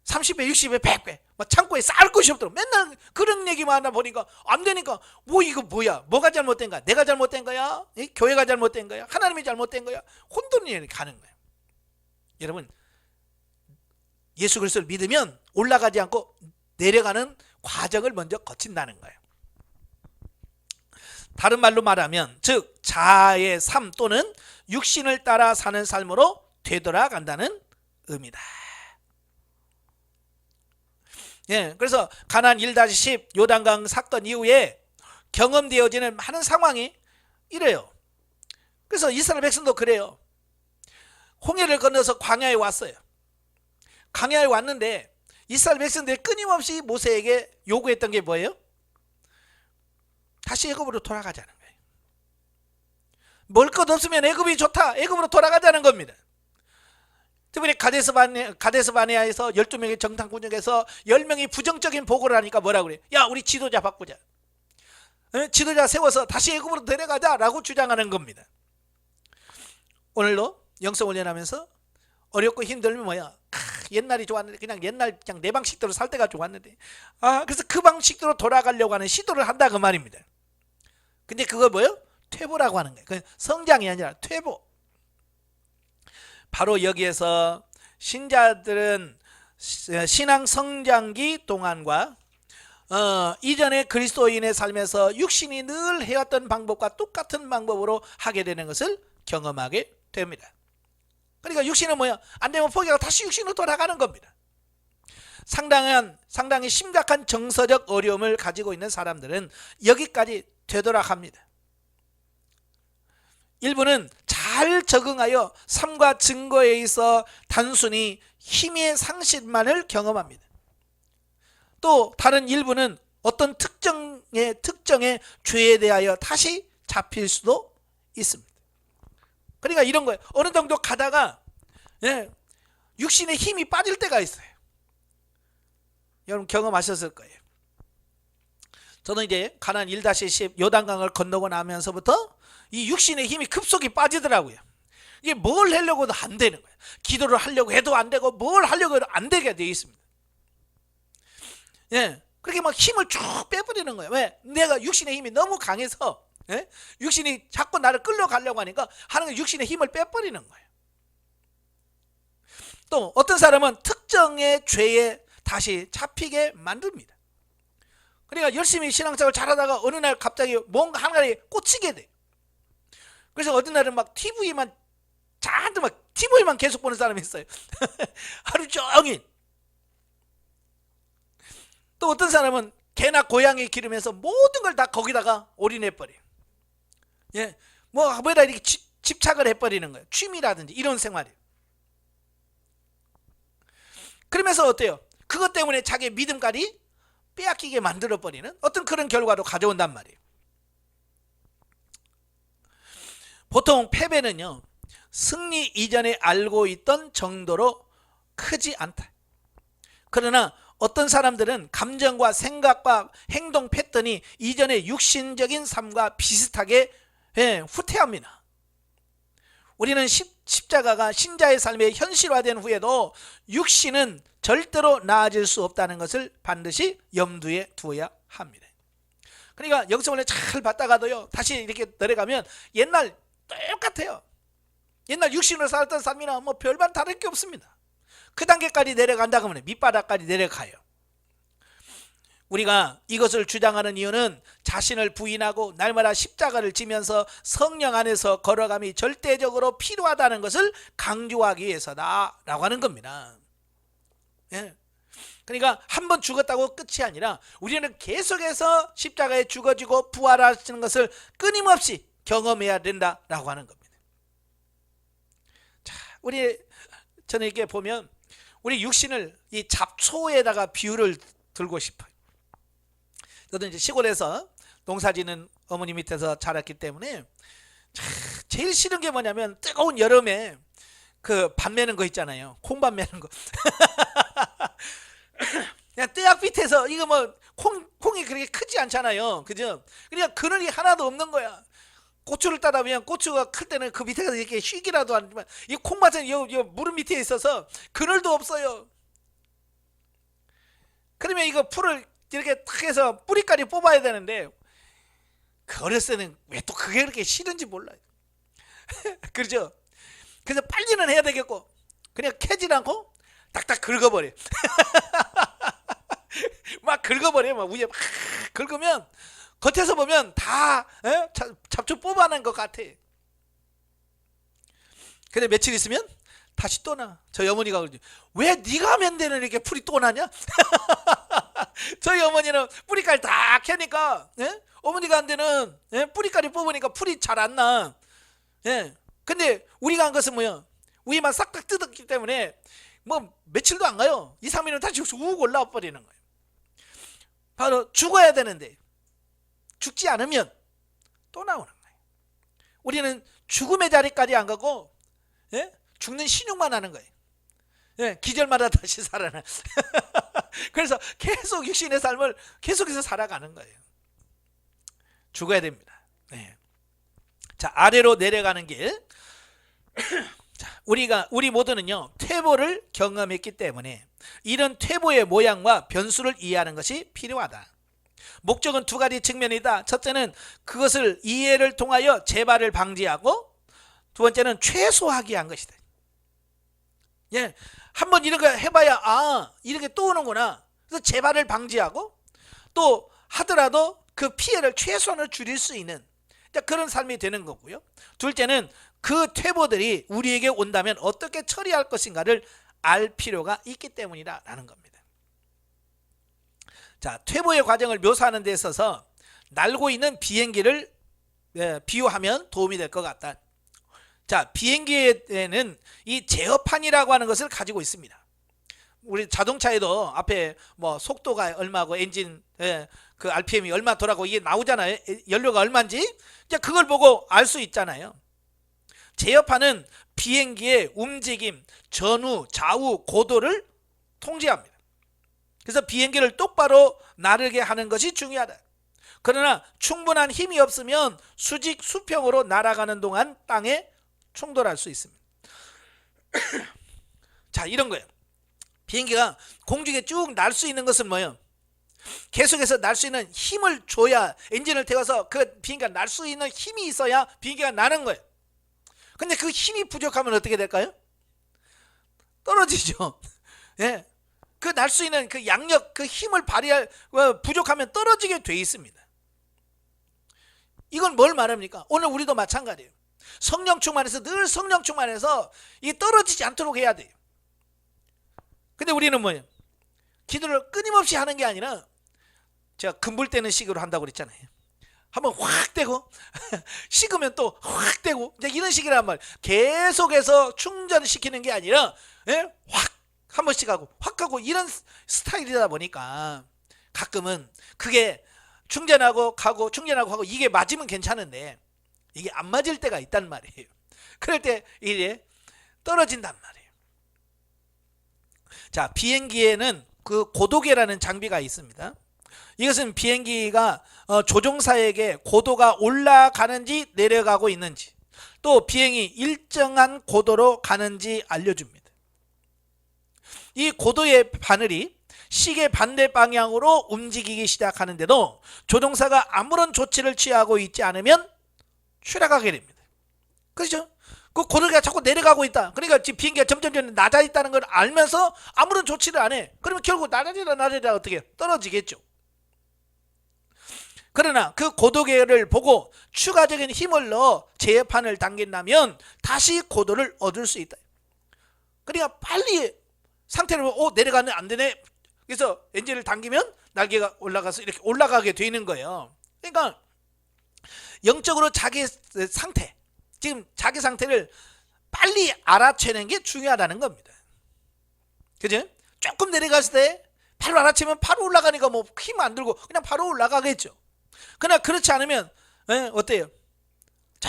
30배, 60배, 100배 창고에 쌓을 것이 없도록 맨날 그런 얘기만 하다 보니까 안 되니까 이거 뭐야? 뭐가 잘못된 거야? 내가 잘못된 거야? 교회가 잘못된 거야? 하나님이 잘못된 거야? 혼돈이 가는 거예요. 여러분 예수 그리스도를 믿으면 올라가지 않고 내려가는 과정을 먼저 거친다는 거예요. 다른 말로 말하면 즉 자아의 삶 또는 육신을 따라 사는 삶으로 되돌아간다는 의미다. 예, 그래서 가나안 1-10 요단강 사건 이후에 경험되어지는 많은 상황이 이래요. 그래서 이스라엘 백성도 그래요. 홍해를 건너서 광야에 왔어요. 광야에 왔는데 이스라엘 백성들이 끊임없이 모세에게 요구했던 게 뭐예요? 다시 애굽으로 돌아가자는 거예요. 먹을 것 없으면 애굽이 좋다. 애굽으로 돌아가자는 겁니다. 특별히 가데스바네아에서 12명의 정탐꾼 중에서 10명이 부정적인 보고를 하니까 뭐라고 그래요? 야 우리 지도자 바꾸자. 지도자 세워서 다시 애굽으로 데려가자라고 주장하는 겁니다. 오늘도 영성훈련하면서 어렵고 힘들면 뭐야? 옛날이 좋았는데 그냥 내 방식대로 살 때가 좋았는데 그래서 그 방식대로 돌아가려고 하는 시도를 한다 그 말입니다. 근데 그걸 뭐예요? 퇴보라고 하는 거예요. 그 성장이 아니라 퇴보. 바로 여기에서 신자들은 신앙 성장기 동안과 이전에 그리스도인의 삶에서 육신이 늘 해왔던 방법과 똑같은 방법으로 하게 되는 것을 경험하게 됩니다. 그러니까 육신은 뭐야? 안 되면 포기하고 다시 육신으로 돌아가는 겁니다. 상당히 심각한 정서적 어려움을 가지고 있는 사람들은 여기까지 되돌아갑니다. 일부는 잘 적응하여 삶과 증거에 있어 단순히 힘의 상실만을 경험합니다. 또 다른 일부는 어떤 특정의 죄에 대하여 다시 잡힐 수도 있습니다. 그러니까 이런 거예요. 어느 정도 가다가 육신의 힘이 빠질 때가 있어요. 여러분 경험하셨을 거예요. 저는 이제 가나안 1-10 요단강을 건너고 나면서부터 이 육신의 힘이 급속히 빠지더라고요. 이게 뭘 하려고도 안 되는 거예요. 기도를 하려고 해도 안 되고 뭘 하려고 해도 안 되게 되어 있습니다. 그렇게 막 힘을 쭉 빼버리는 거예요. 왜? 내가 육신의 힘이 너무 강해서 육신이 자꾸 나를 끌려가려고 하니까 하는 게 육신의 힘을 빼버리는 거예요. 또 어떤 사람은 특정의 죄에 다시 잡히게 만듭니다. 그러니까 열심히 신앙생활 잘하다가 어느 날 갑자기 뭔가 하나에 꽂히게 돼요. 그래서 어떤 날은 막 TV만 잔뜩 막 TV만 계속 보는 사람이 있어요. 하루 종일. 또 어떤 사람은 개나 고양이 기르면서 모든 걸 다 거기다가 올인해버려요. 뭐에다 이렇게 집착을 해버리는 거예요. 취미라든지 이런 생활이에요. 그러면서 어때요? 그것 때문에 자기의 믿음까지 빼앗기게 만들어버리는 어떤 그런 결과도 가져온단 말이에요. 보통 패배는요, 승리 이전에 알고 있던 정도로 크지 않다. 그러나 어떤 사람들은 감정과 생각과 행동 패턴이 이전의 육신적인 삶과 비슷하게 후퇴합니다. 우리는 십자가가 신자의 삶에 현실화된 후에도 육신은 절대로 나아질 수 없다는 것을 반드시 염두에 두어야 합니다. 그러니까 영성을 잘 받다가도요, 다시 이렇게 내려가면 옛날 똑같아요. 옛날 육신으로 살았던 삶이나 뭐 별반 다를 게 없습니다. 그 단계까지 내려간다 그러면 밑바닥까지 내려가요. 우리가 이것을 주장하는 이유는 자신을 부인하고 날마다 십자가를 지면서 성령 안에서 걸어감이 절대적으로 필요하다는 것을 강조하기 위해서다 라고 하는 겁니다. 그러니까 한 번 죽었다고 끝이 아니라 우리는 계속해서 십자가에 죽어지고 부활하시는 것을 끊임없이 경험해야 된다라고 하는 겁니다. 자, 저는 이렇게 보면 우리 육신을 이 잡초에다가 비유를 들고 싶어요. 저도 이제 시골에서 농사짓는 어머니 밑에서 자랐기 때문에 제일 싫은 게 뭐냐면 뜨거운 여름에 그 밥 매는 거 있잖아요. 콩밥 매는 거. 그냥 떼약 밑에서 이거 뭐 콩이 그렇게 크지 않잖아요. 그죠? 그러니까 그늘이 하나도 없는 거야. 고추를 따다 보면 고추가 클 때는 그 밑에 가서 이렇게 쉬기라도 하지만 이 콩밭은 요 무릎 밑에 있어서 그늘도 없어요. 그러면 이거 풀을 이렇게 탁 해서 뿌리까지 뽑아야 되는데 그 어렸을 때는 왜 또 그게 그렇게 싫은지 몰라요. 그렇죠? 그래서 빨리는 해야 되겠고 그냥 캐질 않고 딱딱 긁어버려. 막 긁어버려. 막 위에 막 긁으면 겉에서 보면 다 잡초 뽑아낸 것 같아. 근데 며칠 있으면 다시 또 나. 저희 어머니가 그러지. 왜 네가 하면 되는 이렇게 풀이 또 나냐? 저희 어머니는 뿌리까지 다 캐니까 어머니가 한 데는 뿌리까지 뽑으니까 풀이 잘 안 나. 근데 우리가 한 것은 뭐야? 위만 싹싹 뜯었기 때문에 뭐 며칠도 안 가요. 2, 3일은 다시 욱 올라와 버리는 거예요. 바로 죽어야 되는데 죽지 않으면 또 나오는 거예요. 우리는 죽음의 자리까지 안 가고 죽는 신용만 하는 거예요. 기절마다 다시 살아나. 그래서 계속 육신의 삶을 계속해서 살아가는 거예요. 죽어야 됩니다. 자, 아래로 내려가는 길. 자, 우리 모두는요 퇴보를 경험했기 때문에 이런 퇴보의 모양과 변수를 이해하는 것이 필요하다. 목적은 두 가지 측면이다. 첫째는 그것을 이해를 통하여 재발을 방지하고, 두 번째는 최소화하기 위한 것이다. 예, 한번 이렇게 해봐야 이렇게 또 오는구나. 그래서 재발을 방지하고, 또 하더라도 그 피해를 최소한으로 줄일 수 있는 그런 삶이 되는 거고요. 둘째는 그 퇴보들이 우리에게 온다면 어떻게 처리할 것인가를 알 필요가 있기 때문이라는 겁니다. 자, 퇴보의 과정을 묘사하는 데 있어서 날고 있는 비행기를 비유하면 도움이 될 것 같다. 자, 비행기에는 이 제어판이라고 하는 것을 가지고 있습니다. 우리 자동차에도 앞에 뭐 속도가 얼마고 엔진 그 RPM이 얼마 돌아고 이게 나오잖아요. 연료가 얼마인지 이제 그걸 보고 알 수 있잖아요. 제어판은 비행기의 움직임, 전후, 좌우, 고도를 통제합니다. 그래서 비행기를 똑바로 나르게 하는 것이 중요하다. 그러나 충분한 힘이 없으면 수직 수평으로 날아가는 동안 땅에 충돌할 수 있습니다. 자, 이런 거예요. 비행기가 공중에 쭉 날 수 있는 것은 뭐예요? 계속해서 날 수 있는 힘을 줘야, 엔진을 태워서 그 비행기가 날 수 있는 힘이 있어야 비행기가 나는 거예요. 근데 그 힘이 부족하면 어떻게 될까요? 떨어지죠. 예. 그 날 수 있는 그 양력, 그 힘을 발휘할 부족하면 떨어지게 돼 있습니다. 이건 뭘 말합니까? 오늘 우리도 마찬가지예요. 성령 충만해서 늘 성령 충만해서 이 떨어지지 않도록 해야 돼요. 근데 우리는 뭐예요? 기도를 끊임없이 하는 게 아니라, 제가 금불 떼는 식으로 한다고 그랬잖아요. 한번 확 떼고 식으면 또 확 떼고 이제 이런 식이란 말이에요. 계속해서 충전시키는 게 아니라 확 한 번씩 하고 확 하고 이런 스타일이다 보니까 가끔은 그게 충전하고 가고 충전하고 하고 이게 맞으면 괜찮은데 이게 안 맞을 때가 있단 말이에요. 그럴 때 이게 떨어진단 말이에요. 자, 비행기에는 그 고도계라는 장비가 있습니다. 이것은 비행기가 조종사에게 고도가 올라가는지 내려가고 있는지, 또 비행이 일정한 고도로 가는지 알려줍니다. 이 고도의 바늘이 시계 반대 방향으로 움직이기 시작하는데도 조종사가 아무런 조치를 취하고 있지 않으면 추락하게 됩니다. 그렇죠? 그 고도가 자꾸 내려가고 있다. 그러니까 지금 비행기가 점점 낮아 있다는 걸 알면서 아무런 조치를 안 해. 그러면 결국 낮아지다 어떻게 떨어지겠죠. 그러나 그 고도계를 보고 추가적인 힘을 넣어 제어판을 당긴다면 다시 고도를 얻을 수 있다. 그러니까 빨리 상태를 보고 내려가면 안 되네. 그래서 엔진을 당기면 날개가 올라가서 이렇게 올라가게 되는 거예요. 그러니까 영적으로 자기 상태, 지금 자기 상태를 빨리 알아채는 게 중요하다는 겁니다. 그죠? 조금 내려갔을 때 바로 알아채면 바로 올라가니까 뭐 힘 안 들고 그냥 바로 올라가겠죠. 그러나 그렇지 않으면 어때요? 저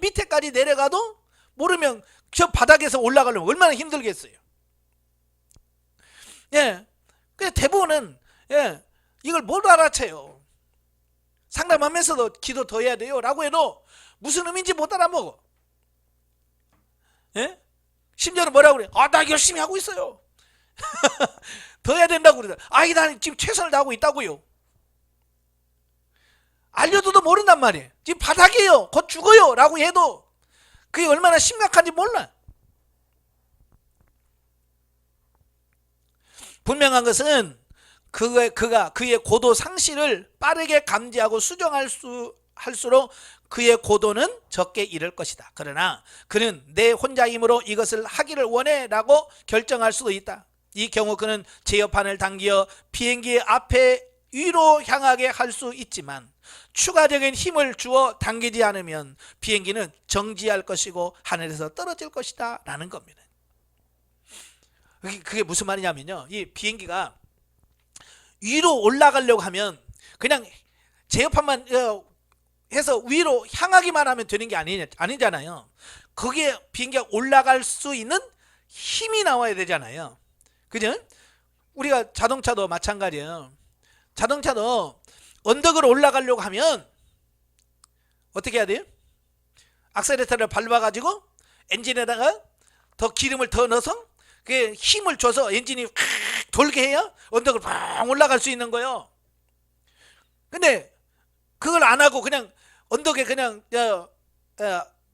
밑에까지 내려가도 모르면 저 바닥에서 올라가려면 얼마나 힘들겠어요. 예, 그래서 대부분은 이걸 못 알아채요. 상담하면서도 기도 더 해야 돼요 라고 해도 무슨 의미인지 못 알아먹어. 예? 심지어는 뭐라고 그래? 나 열심히 하고 있어요. 더 해야 된다고 그러더라. 난 지금 최선을 다하고 있다고요. 알려줘도 모른단 말이에요. 지금 바닥이에요. 곧 죽어요 라고 해도 그게 얼마나 심각한지 몰라. 분명한 것은 그가 그의 고도 상실을 빠르게 감지하고 수정할수록 그의 고도는 적게 이를 것이다. 그러나 그는 내 혼자 힘으로 이것을 하기를 원해 라고 결정할 수도 있다. 이 경우 그는 제어판을 당겨 비행기의 앞에 위로 향하게 할 수 있지만 추가적인 힘을 주어 당기지 않으면 비행기는 정지할 것이고 하늘에서 떨어질 것이다 라는 겁니다. 그게 무슨 말이냐면요, 이 비행기가 위로 올라가려고 하면 그냥 제어판만 해서 위로 향하기만 하면 되는 게 아니잖아요. 거기에 비행기가 올라갈 수 있는 힘이 나와야 되잖아요. 그죠? 우리가 자동차도 마찬가지예요. 자동차도 언덕을 올라가려고 하면 어떻게 해야 돼요? 악셀레터를 밟아가지고 엔진에다가 더 기름을 더 넣어서 그 힘을 줘서 엔진이 확 돌게 해야 언덕을 팍 올라갈 수 있는 거예요. 근데 그걸 안 하고 그냥 언덕에 그냥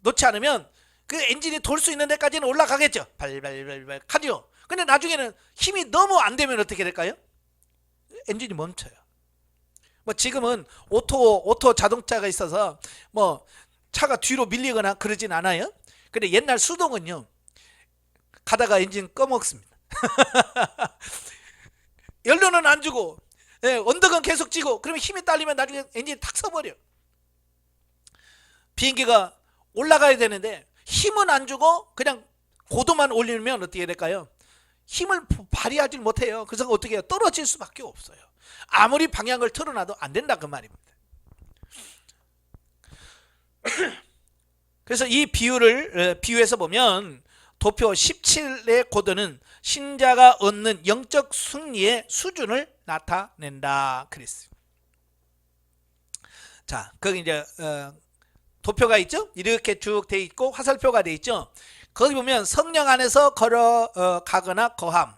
놓지 않으면 그 엔진이 돌 수 있는 데까지는 올라가겠죠. 발발발발 카디오. 근데 나중에는 힘이 너무 안 되면 어떻게 될까요? 엔진이 멈춰요. 뭐 지금은 오토 자동차가 있어서 뭐 차가 뒤로 밀리거나 그러진 않아요. 근데 옛날 수동은요, 가다가 엔진 꺼먹습니다. 연료는 안 주고, 언덕은 계속 찌고, 그러면 힘이 딸리면 나중에 엔진이 탁 서버려. 비행기가 올라가야 되는데 힘은 안 주고 그냥 고도만 올리면 어떻게 될까요? 힘을 발휘하지 못해요. 그래서 어떻게 해요? 떨어질 수밖에 없어요. 아무리 방향을 틀어놔도 안 된다 그 말입니다. 그래서 이 비유를 비유해서 보면 도표 17의 고도는 신자가 얻는 영적 승리의 수준을 나타낸다 그랬어요. 자, 거기 이제 도표가 있죠? 이렇게 쭉 돼 있고 화살표가 돼 있죠? 거기 보면 성령 안에서 걸어가거나 거함.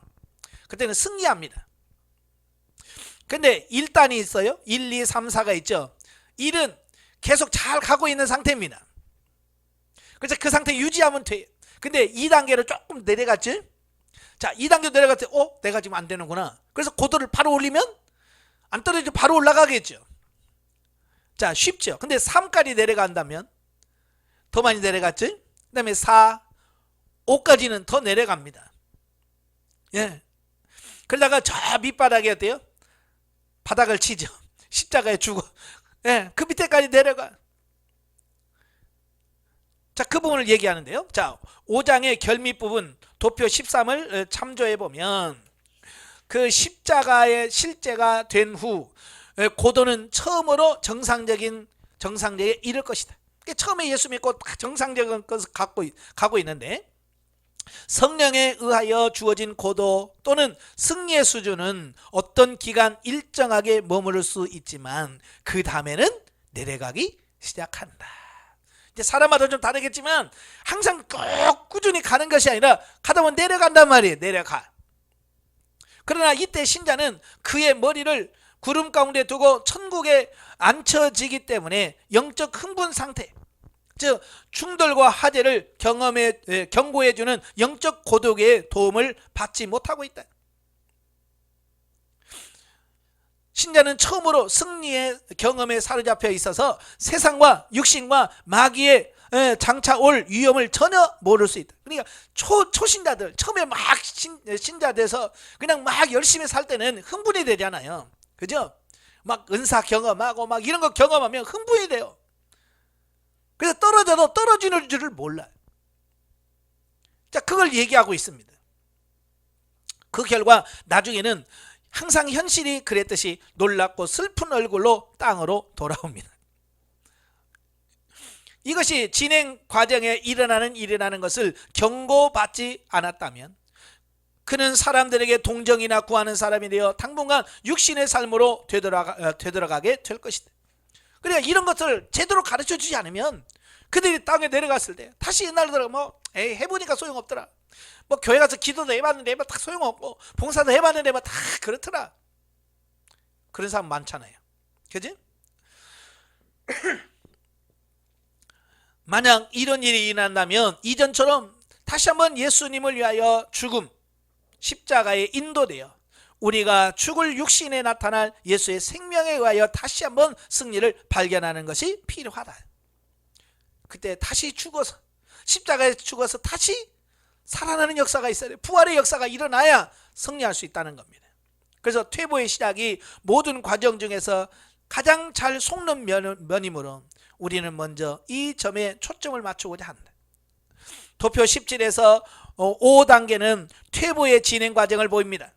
그때는 승리합니다. 근데 1단이 있어요. 1, 2, 3, 4가 있죠. 1은 계속 잘 가고 있는 상태입니다. 그래서 그 상태 유지하면 돼요. 근데 2단계로 조금 내려갔지? 자, 2단계 내려갈 때 내가 지금 안 되는구나. 그래서 고도를 바로 올리면 안 떨어지고 바로 올라가겠죠. 자, 쉽죠. 근데 3까지 내려간다면 더 많이 내려갔지? 그 다음에 4, 5까지는 더 내려갑니다. 예. 그러다가 저 밑바닥에 어때요? 바닥을 치죠. 십자가에 죽어. 예. 그 밑에까지 내려가. 자, 그 부분을 얘기하는데요. 자, 5장의 결밑 부분 도표 13을 참조해 보면 그 십자가의 실제가 된 후 고도는 처음으로 정상적에 이를 것이다. 처음에 예수 믿고 정상적인 것을 가고 있는데 성령에 의하여 주어진 고도 또는 승리의 수준은 어떤 기간 일정하게 머무를 수 있지만 그 다음에는 내려가기 시작한다. 이제 사람마다 좀 다르겠지만 항상 꼭 꾸준히 가는 것이 아니라 가다 보면 내려간단 말이에요. 내려가. 그러나 이때 신자는 그의 머리를 구름 가운데 두고 천국에 앉혀지기 때문에 영적 흥분 상태, 즉 충돌과 하대를 경고해주는 영적 고독의 도움을 받지 못하고 있다. 신자는 처음으로 승리의 경험에 사로잡혀 있어서 세상과 육신과 마귀의 장차 올 위험을 전혀 모를 수 있다. 그러니까 초신자들 처음에 막 신자 돼서 그냥 막 열심히 살 때는 흥분이 되잖아요. 그죠? 막 은사 경험하고 막 이런 거 경험하면 흥분이 돼요. 그래서 떨어져도 떨어지는 줄을 몰라요. 자, 그걸 얘기하고 있습니다. 그 결과 나중에는 항상 현실이 그랬듯이 놀랍고 슬픈 얼굴로 땅으로 돌아옵니다. 이것이 진행 과정에 일어나는 것을 경고받지 않았다면 그는 사람들에게 동정이나 구하는 사람이 되어 당분간 육신의 삶으로 되돌아가게 될 것이다. 그러니까 이런 것을 제대로 가르쳐주지 않으면 그들이 땅에 내려갔을 때 다시 옛날로 해보니까 소용없더라. 뭐 교회 가서 기도도 해봤는데 다 소용없고 봉사도 해봤는데 다 그렇더라. 그런 사람 많잖아요. 그지? 만약 이런 일이 일어난다면 이전처럼 다시 한번 예수님을 위하여 죽음, 십자가에 인도되어 우리가 죽을 육신에 나타날 예수의 생명에 의하여 다시 한번 승리를 발견하는 것이 필요하다. 그때 다시 죽어서 십자가에 죽어서 다시 살아나는 역사가 있어야 돼요. 부활의 역사가 일어나야 승리할 수 있다는 겁니다. 그래서 퇴보의 시작이 모든 과정 중에서 가장 잘 속는 면이므로 우리는 먼저 이 점에 초점을 맞추고자 한다. 도표 17에서 5단계는 퇴보의 진행 과정을 보입니다.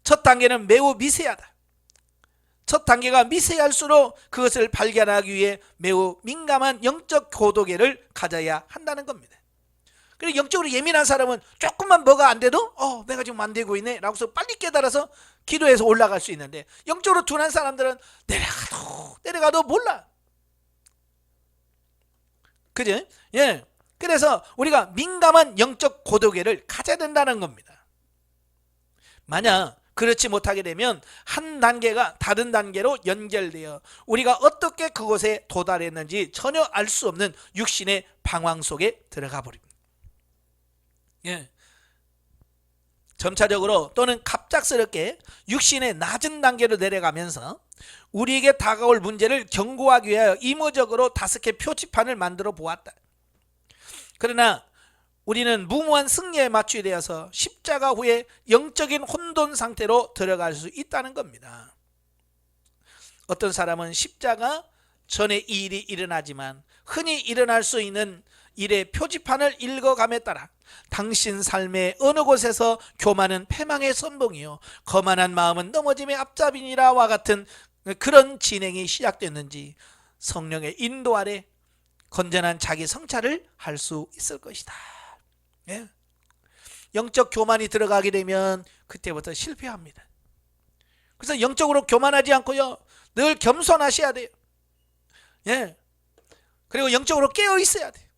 첫 단계는 매우 미세하다. 첫 단계가 미세할수록 그것을 발견하기 위해 매우 민감한 영적 고도계를 가져야 한다는 겁니다. 그리고 영적으로 예민한 사람은 조금만 뭐가 안 돼도 내가 지금 안 되고 있네 라고 해서 빨리 깨달아서 기도해서 올라갈 수 있는데 영적으로 둔한 사람들은 내려가도 몰라. 그죠? 예. 그래서 우리가 민감한 영적 고도계를 가져야 된다는 겁니다. 만약 그렇지 못하게 되면 한 단계가 다른 단계로 연결되어 우리가 어떻게 그곳에 도달했는지 전혀 알 수 없는 육신의 방황 속에 들어가 버립니다. 예. 점차적으로 또는 갑작스럽게 육신의 낮은 단계로 내려가면서 우리에게 다가올 문제를 경고하기 위하여 임의적으로 5개 표지판을 만들어 보았다. 그러나 우리는 무모한 승리에 맞추게 되어서 십자가 후에 영적인 혼돈 상태로 들어갈 수 있다는 겁니다. 어떤 사람은 십자가 전에 이 일이 일어나지만 흔히 일어날 수 있는 일의 표지판을 읽어감에 따라 당신 삶의 어느 곳에서 교만은 패망의 선봉이요 거만한 마음은 넘어짐의 앞잡이니라와 같은 그런 진행이 시작됐는지 성령의 인도 아래 건전한 자기 성찰을 할 수 있을 것이다. 예? 영적 교만이 들어가게 되면 그때부터 실패합니다. 그래서 영적으로 교만하지 않고요 늘 겸손하셔야 돼요. 예. 그리고 영적으로 깨어 있어야 돼요.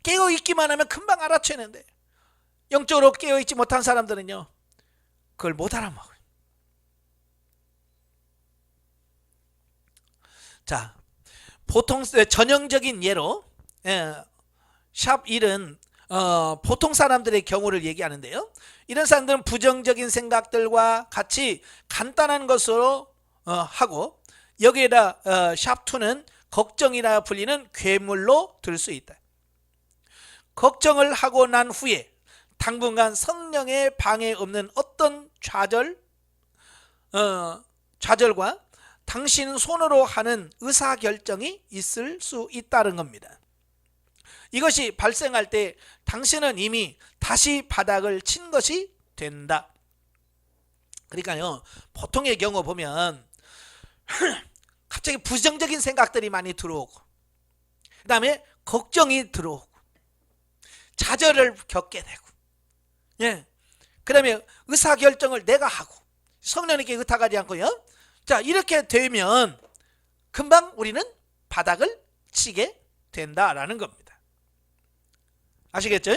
깨어 있기만 하면 금방 알아채는데 영적으로 깨어 있지 못한 사람들은요 그걸 못 알아먹어요. 자, 보통 전형적인 예로 샵 1은 보통 사람들의 경우를 얘기하는데요. 이런 사람들은 부정적인 생각들과 같이 간단한 것으로 하고 여기에다 샵 2는 걱정이라 불리는 괴물로 들 수 있다. 걱정을 하고 난 후에 당분간 성령의 방해 없는 어떤 좌절과 당신 손으로 하는 의사결정이 있을 수 있다는 겁니다. 이것이 발생할 때 당신은 이미 다시 바닥을 친 것이 된다. 그러니까요 보통의 경우 보면 갑자기 부정적인 생각들이 많이 들어오고 그 다음에 걱정이 들어오고 좌절을 겪게 되고 예, 그 다음에 의사결정을 내가 하고 성령님께 의탁하지 않고요. 자, 이렇게 되면 금방 우리는 바닥을 치게 된다라는 겁니다. 아시겠죠?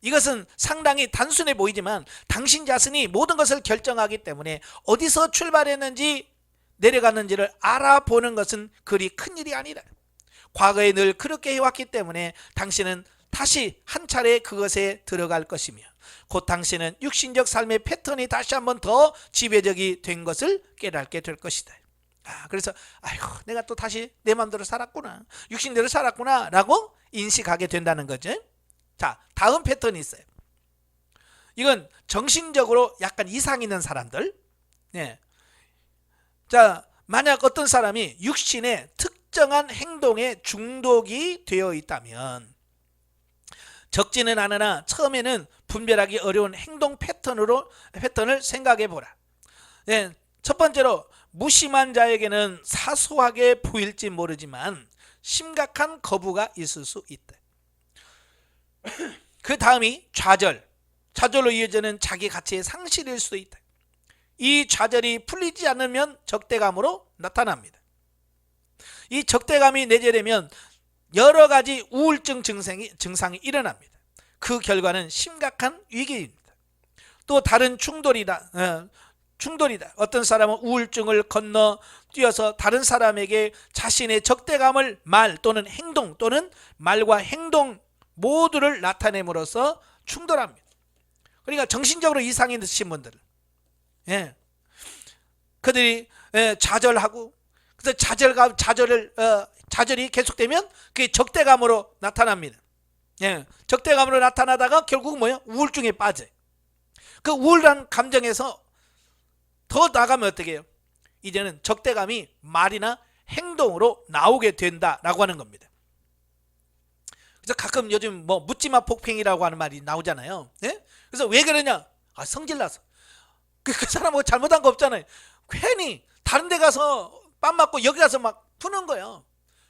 이것은 상당히 단순해 보이지만 당신 자신이 모든 것을 결정하기 때문에 어디서 출발했는지 내려갔는지를 알아보는 것은 그리 큰일이 아니다. 과거에 늘 그렇게 해왔기 때문에 당신은 다시 한 차례 그것에 들어갈 것이며 곧 당신은 육신적 삶의 패턴이 다시 한번 더 지배적이 된 것을 깨닫게 될 것이다. 그래서 아이고 내가 또 다시 내 마음대로 살았구나 육신대로 살았구나 라고 인식하게 된다는 거죠. 자, 다음 패턴이 있어요. 이건 정신적으로 약간 이상 있는 사람들. 네. 자, 만약 어떤 사람이 육신의 특정한 행동에 중독이 되어 있다면 적지는 않으나 처음에는 분별하기 어려운 행동 패턴을 생각해 보라. 네, 첫 번째로 무심한 자에게는 사소하게 보일지 모르지만 심각한 거부가 있을 수 있다. 그 다음이 좌절로 이어지는 자기 가치의 상실일 수도 있다. 이 좌절이 풀리지 않으면 적대감으로 나타납니다. 이 적대감이 내재되면 여러 가지 우울증 증상이 일어납니다. 그 결과는 심각한 위기입니다. 또 다른 충돌이다. 어떤 사람은 우울증을 건너뛰어서 다른 사람에게 자신의 적대감을 말 또는 행동 또는 말과 행동 모두를 나타냄으로써 충돌합니다. 그러니까 정신적으로 이상이 있으신 분들, 그들이 좌절하고 그래서 좌절이 계속되면 그게 적대감으로 나타납니다. 적대감으로 나타나다가 결국 뭐예요? 우울증에 빠져요. 그 우울한 감정에서 더 나가면 어떻게 해요? 이제는 적대감이 말이나 행동으로 나오게 된다라고 하는 겁니다. 그래서 가끔 요즘 뭐 묻지마 폭행이라고 하는 말이 나오잖아요. 그래서 왜 그러냐? 성질나서. 그 사람하고 잘못한 거 없잖아요. 괜히 다른 데 가서 뺨 맞고 여기 가서 막 푸는 거예요.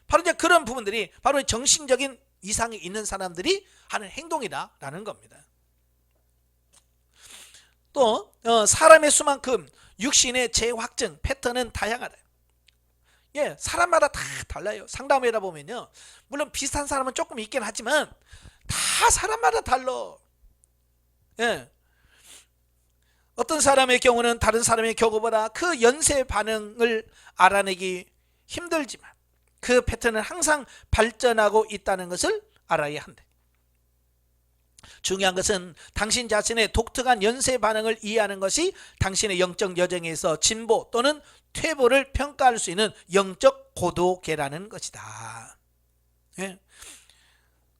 바로 이제 그런 부분들이 바로 정신적인 이상이 있는 사람들이 하는 행동이다라는 겁니다. 또 사람의 수만큼 육신의 재확증 패턴은 다양하다. 사람마다 다 달라요. 상담회다 보면요, 물론 비슷한 사람은 조금 있긴 하지만 다 사람마다 달라. 어떤 사람의 경우는 다른 사람의 경우보다 그 연쇄 반응을 알아내기 힘들지만 그 패턴은 항상 발전하고 있다는 것을 알아야 한다. 중요한 것은 당신 자신의 독특한 연쇄 반응을 이해하는 것이 당신의 영적 여정에서 진보 또는 퇴보를 평가할 수 있는 영적 고도계라는 것이다. 예?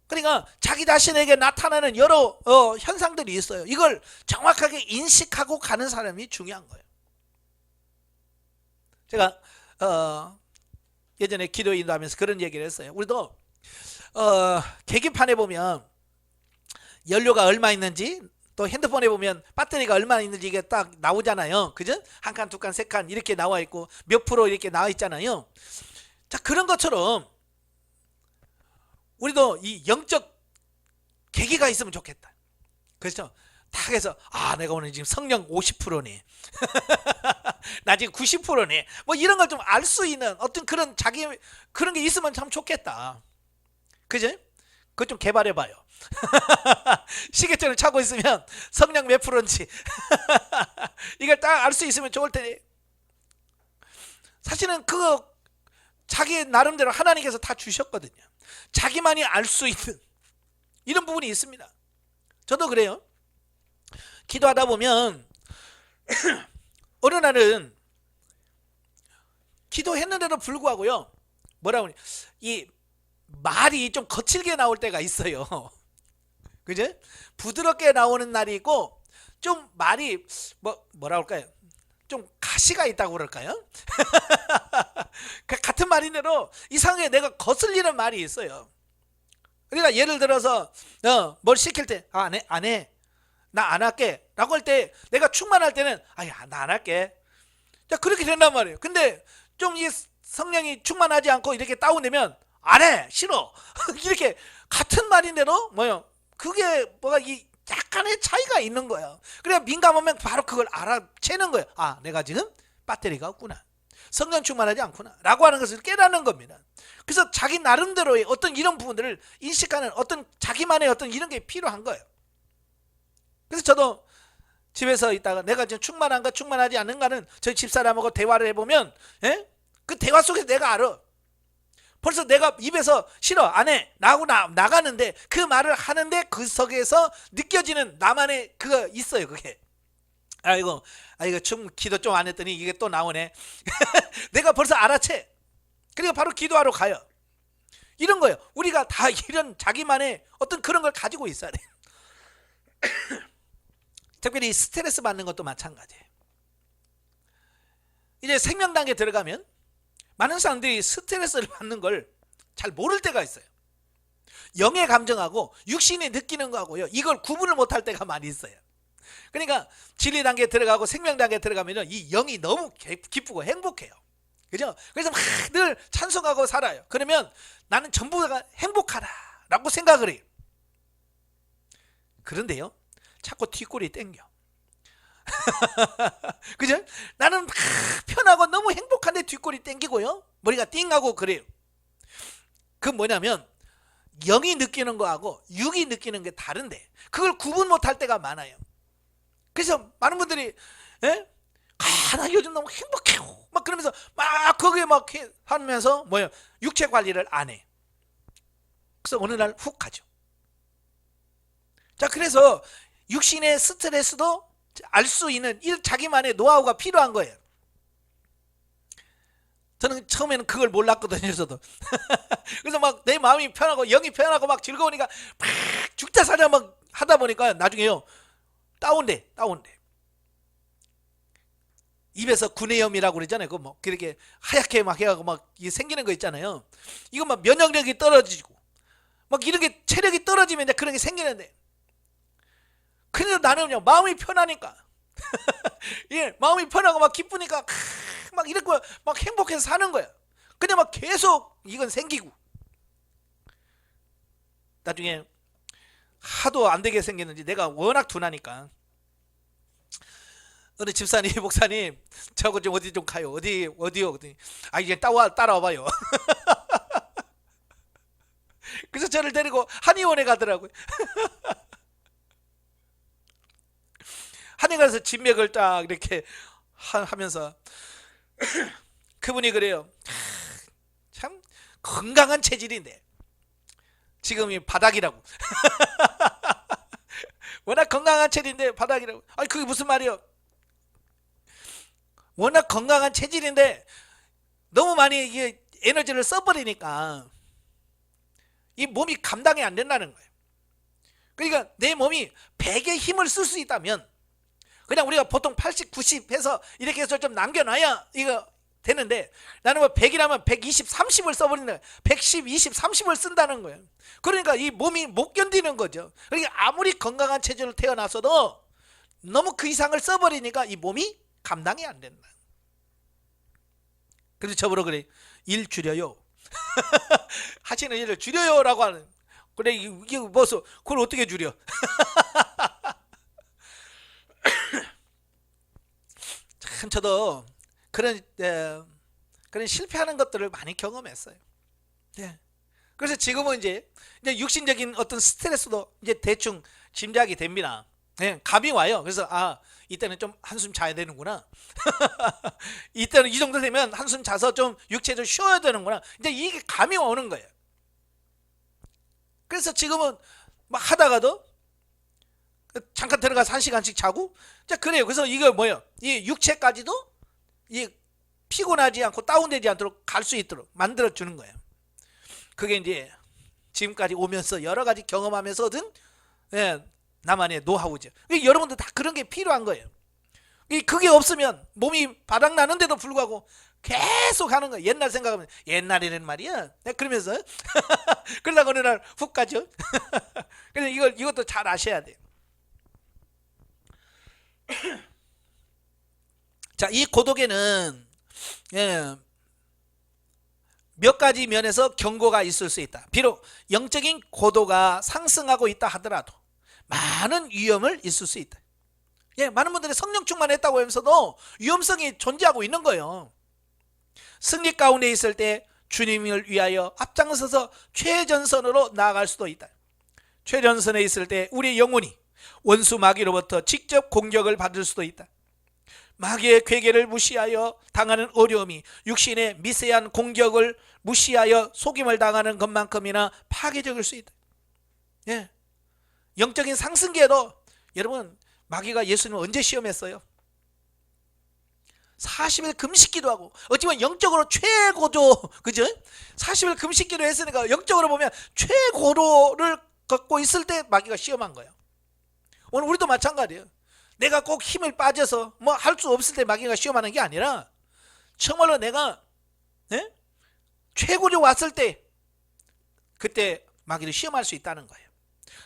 그러니까 자기 자신에게 나타나는 여러 현상들이 있어요. 이걸 정확하게 인식하고 가는 사람이 중요한 거예요. 제가 예전에 기도 인도하면서 그런 얘기를 했어요. 우리도 계기판에 보면 연료가 얼마 있는지, 또 핸드폰에 보면 배터리가 얼마나 있는지 이게 딱 나오잖아요. 그죠? 한 칸, 두 칸, 세 칸 이렇게 나와 있고 몇 프로 이렇게 나와 있잖아요. 자, 그런 것처럼 우리도 이 영적 계기가 있으면 좋겠다. 그렇죠? 딱 해서 내가 오늘 지금 성령 50%네. 나 지금 90%네. 뭐 이런 걸 좀 알 수 있는 어떤 그런 자기 그런 게 있으면 참 좋겠다. 그죠? 그거 좀 개발해 봐요. 시계줄을 차고 있으면 성령 몇 프로인지 이걸 딱 알 수 있으면 좋을 텐데, 사실은 그거 자기 나름대로 하나님께서 다 주셨거든요. 자기만이 알 수 있는 이런 부분이 있습니다. 저도 그래요. 기도하다 보면 어느 날은 기도했는데도 불구하고요, 뭐라고 하니, 이 말이 좀 거칠게 나올 때가 있어요. 그죠? 부드럽게 나오는 날이 있고, 좀 말이 뭐라 할까요? 좀 가시가 있다고 그럴까요? 같은 말인데도 이상하게 내가 거슬리는 말이 있어요. 그러니까 예를 들어서 뭘 시킬 때 안 해. 나 안 할게 라고 할 때, 내가 충만할 때는 나 안 할게. 자, 그렇게 된단 말이에요. 근데 좀 이 성령이 충만하지 않고 이렇게 다운되면 안 해, 싫어. 이렇게 같은 말인데도 그게 뭐가 이 약간의 차이가 있는 거예요. 그래야 민감하면 바로 그걸 알아채는 거예요. 내가 지금 배터리가 없구나, 성령 충만하지 않구나 라고 하는 것을 깨닫는 겁니다. 그래서 자기 나름대로의 어떤 이런 부분들을 인식하는 어떤 자기만의 어떤 이런 게 필요한 거예요. 그래서 저도 집에서 있다가 내가 지금 충만한가 충만하지 않는가는 저희 집사람하고 대화를 해보면, 그 대화 속에서 내가 알아. 벌써 내가 입에서 싫어, 안 해 라고 나가는데, 그 말을 하는데 그 속에서 느껴지는 나만의 그거 있어요. 그게 이거 기도 좀 안 했더니 이게 또 나오네. 내가 벌써 알아채. 그리고 바로 기도하러 가요. 이런 거예요. 우리가 다 이런 자기만의 어떤 그런 걸 가지고 있어야 돼요. 특별히 스트레스 받는 것도 마찬가지예요. 이제 생명 단계에 들어가면 많은 사람들이 스트레스를 받는 걸 잘 모를 때가 있어요. 영의 감정하고 육신이 느끼는 거하고요, 이걸 구분을 못할 때가 많이 있어요. 그러니까 진리 단계에 들어가고 생명 단계에 들어가면 이 영이 너무 기쁘고 행복해요. 그죠? 그래서 막 늘 찬송하고 살아요. 그러면 나는 전부가 행복하다 라고 생각을 해요. 그런데요, 자꾸 뒷골이 땡겨. 그죠? 나는 막 편하고 너무 행복한데 뒷골이 땡기고요, 머리가 띵하고 그래요. 그건 뭐냐면 영이 느끼는 거하고 육이 느끼는 게 다른데 그걸 구분 못할 때가 많아요. 그래서 많은 분들이 나 요즘 너무 행복해요 막 그러면서 막 거기에 막 하면서 육체 관리를 안 해. 그래서 어느 날 훅 가죠. 자, 그래서 육신의 스트레스도 알 수 있는 자기만의 노하우가 필요한 거예요. 저는 처음에는 그걸 몰랐거든요, 저도. 그래서 막 내 마음이 편하고 영이 편하고 막 즐거우니까 막 죽다 살다 막 하다 보니까 나중에요, 다운돼. 입에서 구내염이라고 그러잖아요. 그거 그렇게 하얗게 막 해가고 막 생기는 거 있잖아요. 이거 막 면역력이 떨어지고 막 이런 게 체력이 떨어지면 이제 그런 게 생기는데, 그래도 나는요, 마음이 편하니까 마음이 편하고 막 기쁘니까 막 이렇게 막 행복해서 사는 거야. 근데 막 계속 이건 생기고, 나중에 하도 안 되게 생겼는지 내가 워낙 둔하니까 어느 집사님, 목사님, 저거 좀 어디 좀 가요. 어디요? 그랬더니 이제 따라와 봐요. 그래서 저를 데리고 한의원에 가더라고요. 하늘가에서 진맥을 딱 이렇게 하면서 그분이 그래요. 참 건강한 체질인데 지금이 바닥이라고. 워낙 건강한 체질인데 바닥이라고. 아니 그게 무슨 말이요? 워낙 건강한 체질인데 너무 많이 이게 에너지를 써버리니까 이 몸이 감당이 안 된다는 거예요. 그러니까 내 몸이 100의 힘을 쓸 수 있다면 그냥 우리가 보통 80, 90 해서 이렇게 해서 좀 남겨놔야 이거 되는데 나는 뭐 100이라면 120, 30을 써버리는 거예요. 110, 20, 30을 쓴다는 거예요. 그러니까 이 몸이 못 견디는 거죠. 그러니까 아무리 건강한 체질로 태어났어도 너무 그 이상을 써버리니까 이 몸이 감당이 안 된다. 그래서 저보러 그래, 일 줄여요. 하시는 일을 줄여요라고 하는. 그래 이게 뭐서 그걸 어떻게 줄여? 참 저도 그런 실패하는 것들을 많이 경험했어요. 예. 그래서 지금은 이제 육신적인 어떤 스트레스도 이제 대충 짐작이 됩니다. 예, 감이 와요. 그래서 이때는 좀 한숨 자야 되는구나. 이때는 이 정도 되면 한숨 자서 좀 육체 좀 쉬어야 되는구나. 이제 이게 감이 오는 거예요. 그래서 지금은 막 하다가도 잠깐 들어가서 1시간씩 자고, 자 그래요. 그래서 이거 뭐예요? 이 육체까지도 이 피곤하지 않고 다운되지 않도록 갈 수 있도록 만들어 주는 거예요. 그게 이제 지금까지 오면서 여러 가지 경험하면서 얻은 나만의 노하우죠. 여러분도 다 그런 게 필요한 거예요. 그게 없으면 몸이 바닥 나는데도 불구하고 계속 하는 거예요. 옛날 생각하면 옛날에는 말이야. 그러면서 그러다가 어느 날 훅 가죠. 그래서 이것도 잘 아셔야 돼요. 자, 이 고독에는 몇 가지 면에서 경고가 있을 수 있다. 비록 영적인 고도가 상승하고 있다 하더라도 많은 위험을 있을 수 있다. 많은 분들이 성령 충만했다고 하면서도 위험성이 존재하고 있는 거예요. 승리 가운데 있을 때 주님을 위하여 앞장서서 최전선으로 나아갈 수도 있다. 최전선에 있을 때 우리 영혼이 원수 마귀로부터 직접 공격을 받을 수도 있다. 마귀의 괴계를 무시하여 당하는 어려움이 육신의 미세한 공격을 무시하여 속임을 당하는 것만큼이나 파괴적일 수 있다. 영적인 상승기에도 여러분 마귀가 예수님을 언제 시험했어요? 40일 금식기도 하고 어찌보면 영적으로 최고조, 그죠? 40일 금식기도 했으니까 영적으로 보면 최고로를 갖고 있을 때 마귀가 시험한 거예요. 오늘 우리도 마찬가지예요. 내가 꼭 힘을 빠져서 뭐 할 수 없을 때 마귀가 시험하는 게 아니라 정말로 내가 최고조 왔을 때 그때 마귀를 시험할 수 있다는 거예요.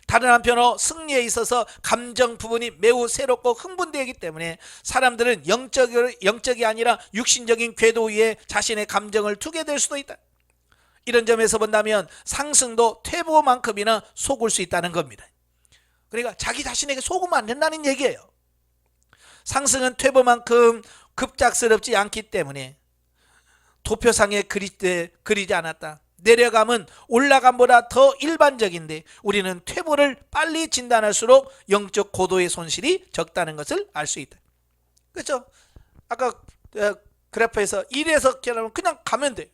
다른 한편으로 승리에 있어서 감정 부분이 매우 새롭고 흥분되기 때문에 사람들은 영적이 아니라 육신적인 궤도 위에 자신의 감정을 두게 될 수도 있다. 이런 점에서 본다면 상승도 퇴보만큼이나 속을 수 있다는 겁니다. 그러니까 자기 자신에게 속으면 안 된다는 얘기예요. 상승은 퇴보만큼 급작스럽지 않기 때문에 도표상에 그리지 않았다. 내려감은 올라감보다 더 일반적인데 우리는 퇴보를 빨리 진단할수록 영적 고도의 손실이 적다는 것을 알 수 있다. 그렇죠? 아까 그래프에서 1에서 그냥 가면 돼요.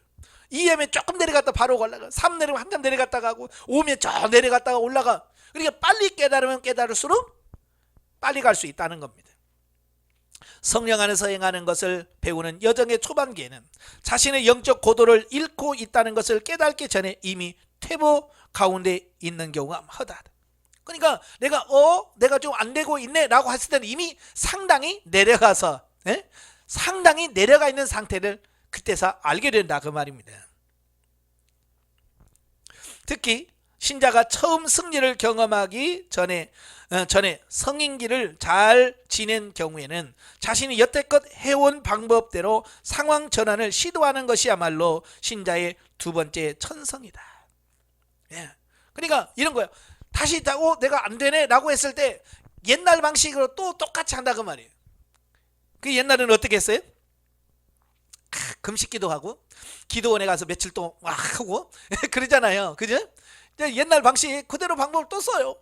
2하면 조금 내려갔다 바로 올라가, 3 내려가면 한참 내려갔다 가고, 5면 저 내려갔다가 올라가. 그러니까 빨리 깨달으면 깨달을수록 빨리 갈 수 있다는 겁니다. 성령 안에서 행하는 것을 배우는 여정의 초반기에는 자신의 영적 고도를 잃고 있다는 것을 깨닫기 전에 이미 퇴보 가운데 있는 경우가 허다하다. 그러니까 내가 좀 안 되고 있네 라고 했을 때는 이미 상당히 내려가서 상당히 내려가 있는 상태를 그때서 알게 된다 그 말입니다. 특히 신자가 처음 승리를 경험하기 전에 성인기를 잘 지낸 경우에는 자신이 여태껏 해온 방법대로 상황 전환을 시도하는 것이야말로 신자의 두 번째 천성이다. 그러니까 이런 거예요. 다시 내가 안 되네 라고 했을 때 옛날 방식으로 또 똑같이 한다 그 말이에요. 그 옛날에는 어떻게 했어요? 금식기도 하고 기도원에 가서 며칠 동안 하고 그러잖아요. 그죠? 옛날 방식 그대로 방법을 또 써요.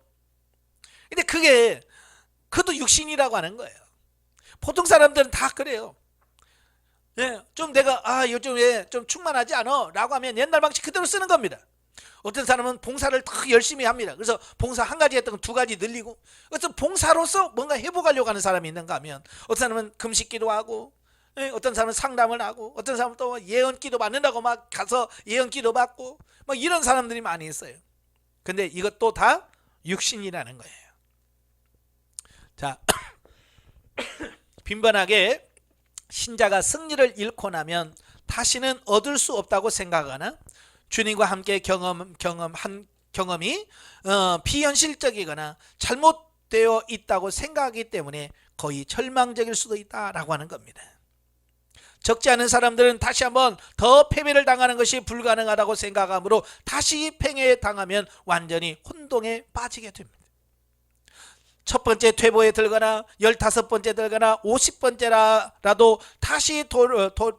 근데 그게 그것도 육신이라고 하는 거예요. 보통 사람들은 다 그래요. 예, 좀 내가 요즘에 좀 충만하지 않아? 라고 하면 옛날 방식 그대로 쓰는 겁니다. 어떤 사람은 봉사를 더 열심히 합니다. 그래서 봉사 한 가지 했던 거 두 가지 늘리고, 어떤 봉사로서 뭔가 회복하려고 하는 사람이 있는가 하면 어떤 사람은 금식기도 하고, 어떤 사람은 상담을 하고, 어떤 사람은 또 예언기도 받는다고 막 가서 예언기도 받고, 뭐 이런 사람들이 많이 있어요. 근데 이것도 다 육신이라는 거예요. 자, 빈번하게 신자가 승리를 잃고 나면 다시는 얻을 수 없다고 생각하거나 주님과 함께 경험한 경험이 비현실적이거나 잘못되어 있다고 생각하기 때문에 거의 절망적일 수도 있다라고 하는 겁니다. 적지 않은 사람들은 다시 한번 더 패배를 당하는 것이 불가능하다고 생각하므로 다시 패배에 당하면 완전히 혼동에 빠지게 됩니다. 첫 번째 퇴보에 들거나 15번째 들거나 50번째라도 다시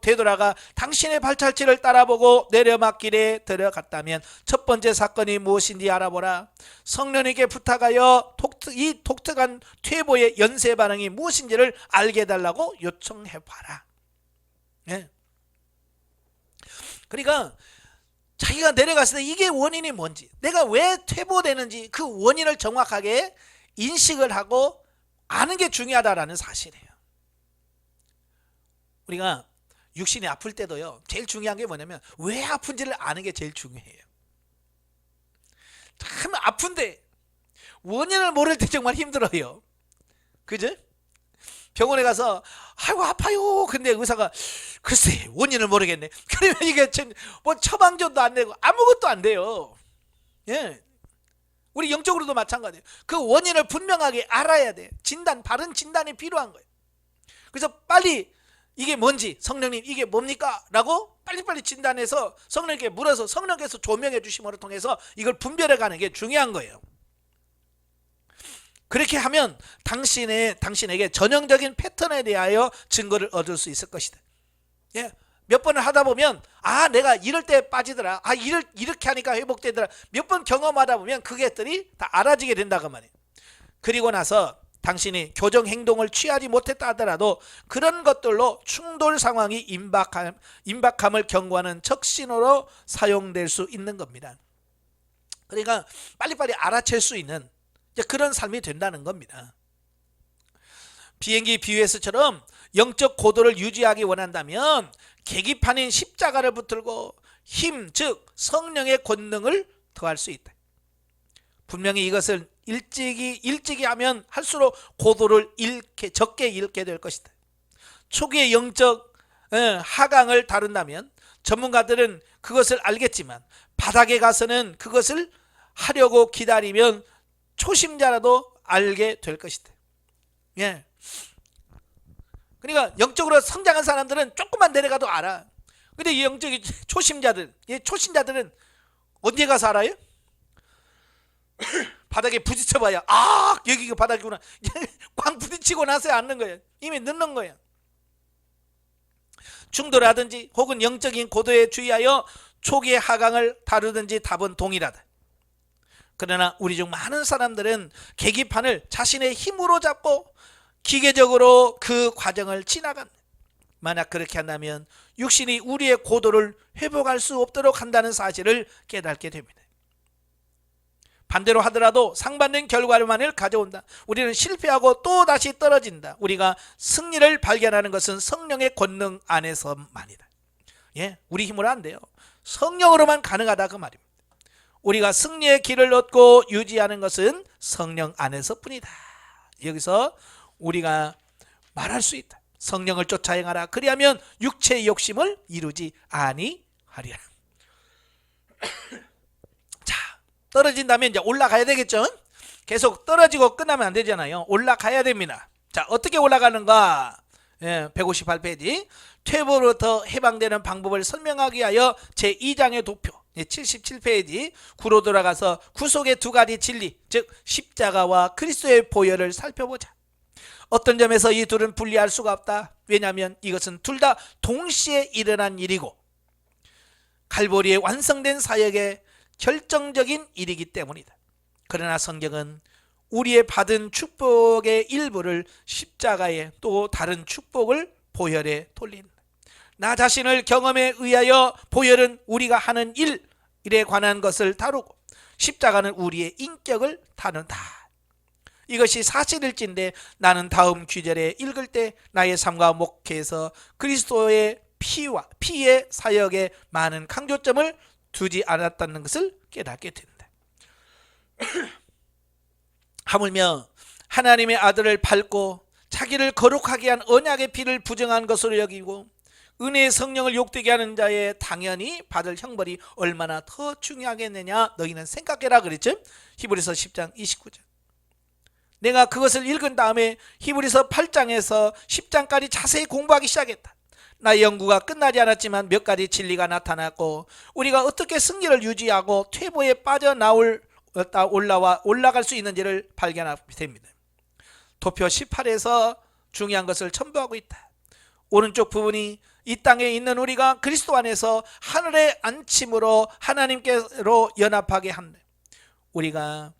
되돌아가 당신의 발자취를 따라보고 내려막길에 들어갔다면 첫 번째 사건이 무엇인지 알아보라. 성령님께 부탁하여 이 독특한 퇴보의 연쇄 반응이 무엇인지를 알게 해달라고 요청해봐라. 네. 그러니까 자기가 내려갔을 때 이게 원인이 뭔지, 내가 왜 퇴보되는지 그 원인을 정확하게 인식을 하고 아는 게 중요하다라는 사실이에요. 우리가 육신이 아플 때도요, 제일 중요한 게 뭐냐면 왜 아픈지를 아는 게 제일 중요해요. 참 아픈데 원인을 모를 때 정말 힘들어요. 그죠? 병원에 가서 아이고 아파요. 근데 의사가 글쎄 원인을 모르겠네. 그러면 이게 뭐 처방전도 안 되고 아무것도 안 돼요. 예. 우리 영적으로도 마찬가지예요. 그 원인을 분명하게 알아야 돼. 바른 진단이 필요한 거예요. 그래서 빨리 이게 뭔지, 성령님 이게 뭡니까? 라고 빨리빨리 진단해서 성령님께 물어서 성령께서 조명해 주심으로 통해서 이걸 분별해 가는 게 중요한 거예요. 그렇게 하면 당신에게 전형적인 패턴에 대하여 증거를 얻을 수 있을 것이다. 예. 몇 번을 하다 보면 내가 이럴 때 빠지더라. 이렇게 하니까 회복되더라. 몇 번 경험하다 보면 그게들이 다 알아지게 된다고 말이에요. 그리고 나서 당신이 교정 행동을 취하지 못했다 하더라도 그런 것들로 충돌 상황이 임박함을 경고하는 척신호로 사용될 수 있는 겁니다. 그러니까 빨리빨리 알아챌 수 있는 그런 삶이 된다는 겁니다. 비행기 비유에서처럼 영적 고도를 유지하기 원한다면 계기판인 십자가를 붙들고 힘, 즉 성령의 권능을 더할 수 있다. 분명히 이것을 일찍이 하면 할수록 고도를 적게 잃게 될 것이다. 초기의 영적 하강을 다룬다면 전문가들은 그것을 알겠지만 바닥에 가서는 그것을 하려고 기다리면 초심자라도 알게 될 것이다. 예. 그러니까 영적으로 성장한 사람들은 조금만 내려가도 알아. 근데 이 영적인 초신자들은 어디에 가서 알아요? 바닥에 부딪혀봐야 여기가 바닥이구나. 꽝 부딪히고 나서야 아는 거예요. 이미 늦는 거예요. 충돌하든지 혹은 영적인 고도에 주의하여 초기의 하강을 다루든지 답은 동일하다. 그러나 우리 중 많은 사람들은 계기판을 자신의 힘으로 잡고 기계적으로 그 과정을 지나간다. 만약 그렇게 한다면 육신이 우리의 고도를 회복할 수 없도록 한다는 사실을 깨닫게 됩니다. 반대로 하더라도 상반된 결과만을 가져온다. 우리는 실패하고 또 다시 떨어진다. 우리가 승리를 발견하는 것은 성령의 권능 안에서만이다. 예, 우리 힘으로 안 돼요. 성령으로만 가능하다 그 말입니다. 우리가 승리의 길을 얻고 유지하는 것은 성령 안에서뿐이다. 여기서 우리가 말할 수 있다. 성령을 쫓아 행하라. 그리하면 육체의 욕심을 이루지 아니하리라. 자, 떨어진다면 이제 올라가야 되겠죠. 계속 떨어지고 끝나면 안 되잖아요. 올라가야 됩니다. 자, 어떻게 올라가는가? 158페이지 퇴보로부터 해방되는 방법을 설명하기 위하여 제2장의 도표 77페이지 구로 돌아가서 구속의 두 가지 진리, 즉 십자가와 그리스도의 보혈을 살펴보자. 어떤 점에서 이 둘은 분리할 수가 없다. 왜냐하면 이것은 둘 다 동시에 일어난 일이고 갈보리에 완성된 사역의 결정적인 일이기 때문이다. 그러나 성경은 우리의 받은 축복의 일부를 십자가에 또 다른 축복을 보혈에 돌린다. 나 자신을 경험에 의하여 보혈은 우리가 하는 일에 관한 것을 다루고 십자가는 우리의 인격을 다룬다. 이것이 사실일진데 나는 다음 귀절에 읽을 때 나의 삶과 목회에서 그리스도의 피의 사역에 많은 강조점을 두지 않았다는 것을 깨닫게 된다. 하물며 하나님의 아들을 밟고 자기를 거룩하게 한 언약의 피를 부정한 것으로 여기고 은혜의 성령을 욕되게 하는 자의 당연히 받을 형벌이 얼마나 더 중요하겠느냐 너희는 생각해라 그랬죠. 히브리서 10장 29절. 내가 그것을 읽은 다음에 히브리서 8장에서 10장까지 자세히 공부하기 시작했다. 나의 연구가 끝나지 않았지만 몇 가지 진리가 나타났고 우리가 어떻게 승리를 유지하고 퇴보에 올라갈 수 있는지를 발견하게 됩니다. 도표 18에서 중요한 것을 첨부하고 있다. 오른쪽 부분이 이 땅에 있는 우리가 그리스도 안에서 하늘의 안침으로 하나님께로 연합하게 한다. 우리가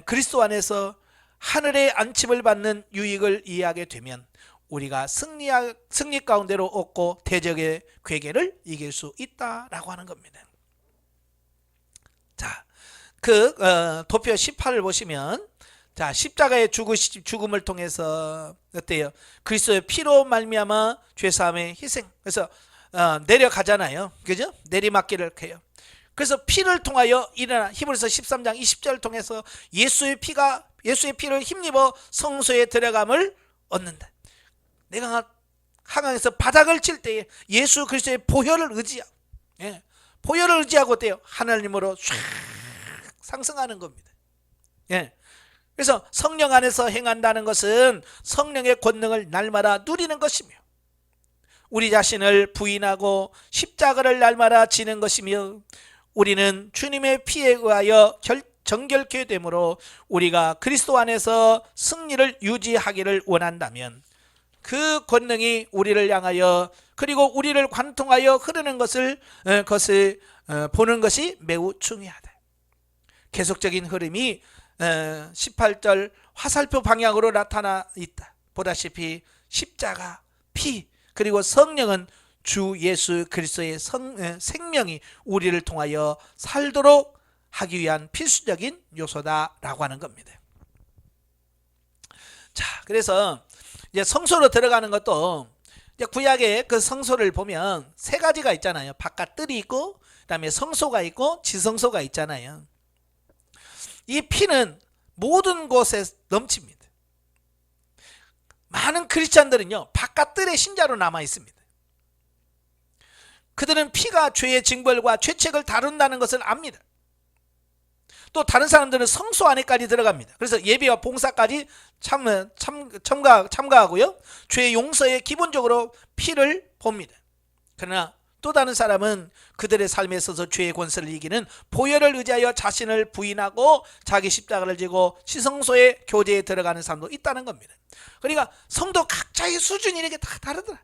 그리스도 안에서 하늘의 안침을 받는 유익을 이해하게 되면 우리가 승리 가운데로 얻고 대적의 괴계를 이길 수 있다라고 하는 겁니다. 자, 도표 18을 보시면 자, 십자가의 죽음을 통해서 어때요? 그리스도의 피로 말미암아 죄사함의 희생. 그래서 내려가잖아요. 그죠? 내리막길을 해요. 그래서 피를 통하여 일어나 히브리서 13장 20절을 통해서 예수의 피를 힘입어 성소에 들어감을 얻는다. 내가 한강에서 바닥을 칠 때에 예수 그리스도의 보혈을 의지하고 보혈을 의지하고 어때요? 하나님으로 쫙 상승하는 겁니다. 그래서 성령 안에서 행한다는 것은 성령의 권능을 날마다 누리는 것이며 우리 자신을 부인하고 십자가를 날마다 지는 것이며 우리는 주님의 피에 의하여 정결케 되므로 우리가 그리스도 안에서 승리를 유지하기를 원한다면 그 권능이 우리를 향하여 그리고 우리를 관통하여 흐르는 것을 보는 것이 매우 중요하다. 계속적인 흐름이 18절 화살표 방향으로 나타나 있다. 보다시피 십자가, 피, 그리고 성령은 주 예수 그리스도의 생명이 우리를 통하여 살도록 하기 위한 필수적인 요소다라고 하는 겁니다. 자, 그래서 이제 성소로 들어가는 것도 이제 구약의 그 성소를 보면 세 가지가 있잖아요. 바깥 뜰이 있고, 그다음에 성소가 있고, 지성소가 있잖아요. 이 피는 모든 곳에 넘칩니다. 많은 크리스찬들은요 바깥 뜰의 신자로 남아 있습니다. 그들은 피가 죄의 징벌과 죄책을 다룬다는 것을 압니다. 또 다른 사람들은 성소 안에까지 들어갑니다. 그래서 예배와 봉사까지 참가하고요. 죄의 용서에 기본적으로 피를 봅니다. 그러나 또 다른 사람은 그들의 삶에 있어서 죄의 권세를 이기는 보혈을 의지하여 자신을 부인하고 자기 십자가를 지고 지성소의 교제에 들어가는 사람도 있다는 겁니다. 그러니까 성도 각자의 수준이 이렇게 다 다르더라.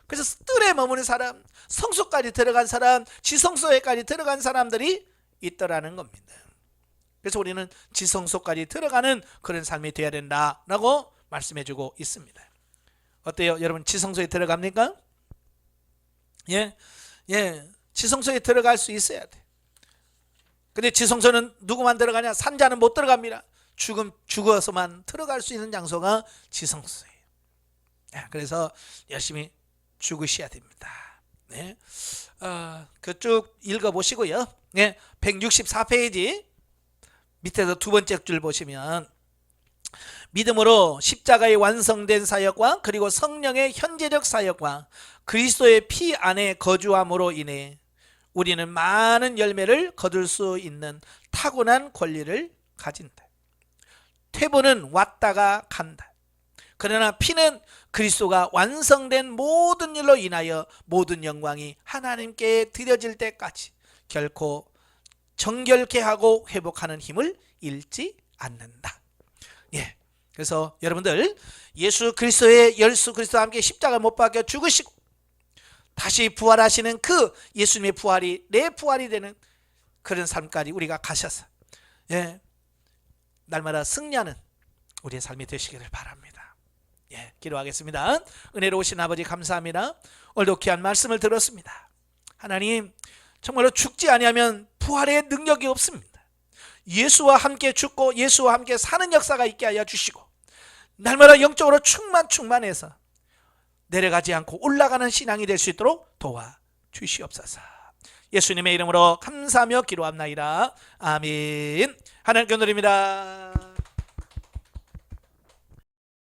그래서 뜰에 머무는 사람, 성소까지 들어간 사람, 지성소에까지 들어간 사람들이 있더라는 겁니다. 그래서 우리는 지성소까지 들어가는 그런 삶이 되어야 된다라고 말씀해주고 있습니다. 어때요? 여러분 지성소에 들어갑니까? 예, 지성소에 들어갈 수 있어야 돼. 근데 지성소는 누구만 들어가냐? 산자는 못 들어갑니다. 죽어서만 들어갈 수 있는 장소가 지성소예요. 그래서 열심히 죽으셔야 됩니다. 네, 그 쭉 읽어보시고요. 164페이지 밑에서 두 번째 줄 보시면 믿음으로 십자가의 완성된 사역과 그리고 성령의 현재적 사역과 그리스도의 피 안에 거주함으로 인해 우리는 많은 열매를 거둘 수 있는 타고난 권리를 가진다. 퇴보는 왔다가 간다. 그러나 피는 그리스도가 완성된 모든 일로 인하여 모든 영광이 하나님께 드려질 때까지 결코 정결케 하고 회복하는 힘을 잃지 않는다. 그래서 여러분들 예수 그리스도의 열수 그리스도와 함께 십자가 못 박혀 죽으시고 다시 부활하시는 그 예수님의 부활이 내 부활이 되는 그런 삶까지 우리가 가셔서 날마다 승리하는 우리의 삶이 되시기를 바랍니다. 예, 기도하겠습니다. 은혜로우신 아버지 감사합니다. 오늘도 귀한 말씀을 들었습니다. 하나님, 정말로 죽지 아니하면 부활의 능력이 없습니다. 예수와 함께 죽고 예수와 함께 사는 역사가 있게 하여 주시고, 날마다 영적으로 충만해서 내려가지 않고 올라가는 신앙이 될 수 있도록 도와주시옵소서. 예수님의 이름으로 감사하며 기도합나이다. 아멘. 하나님께 드립니다.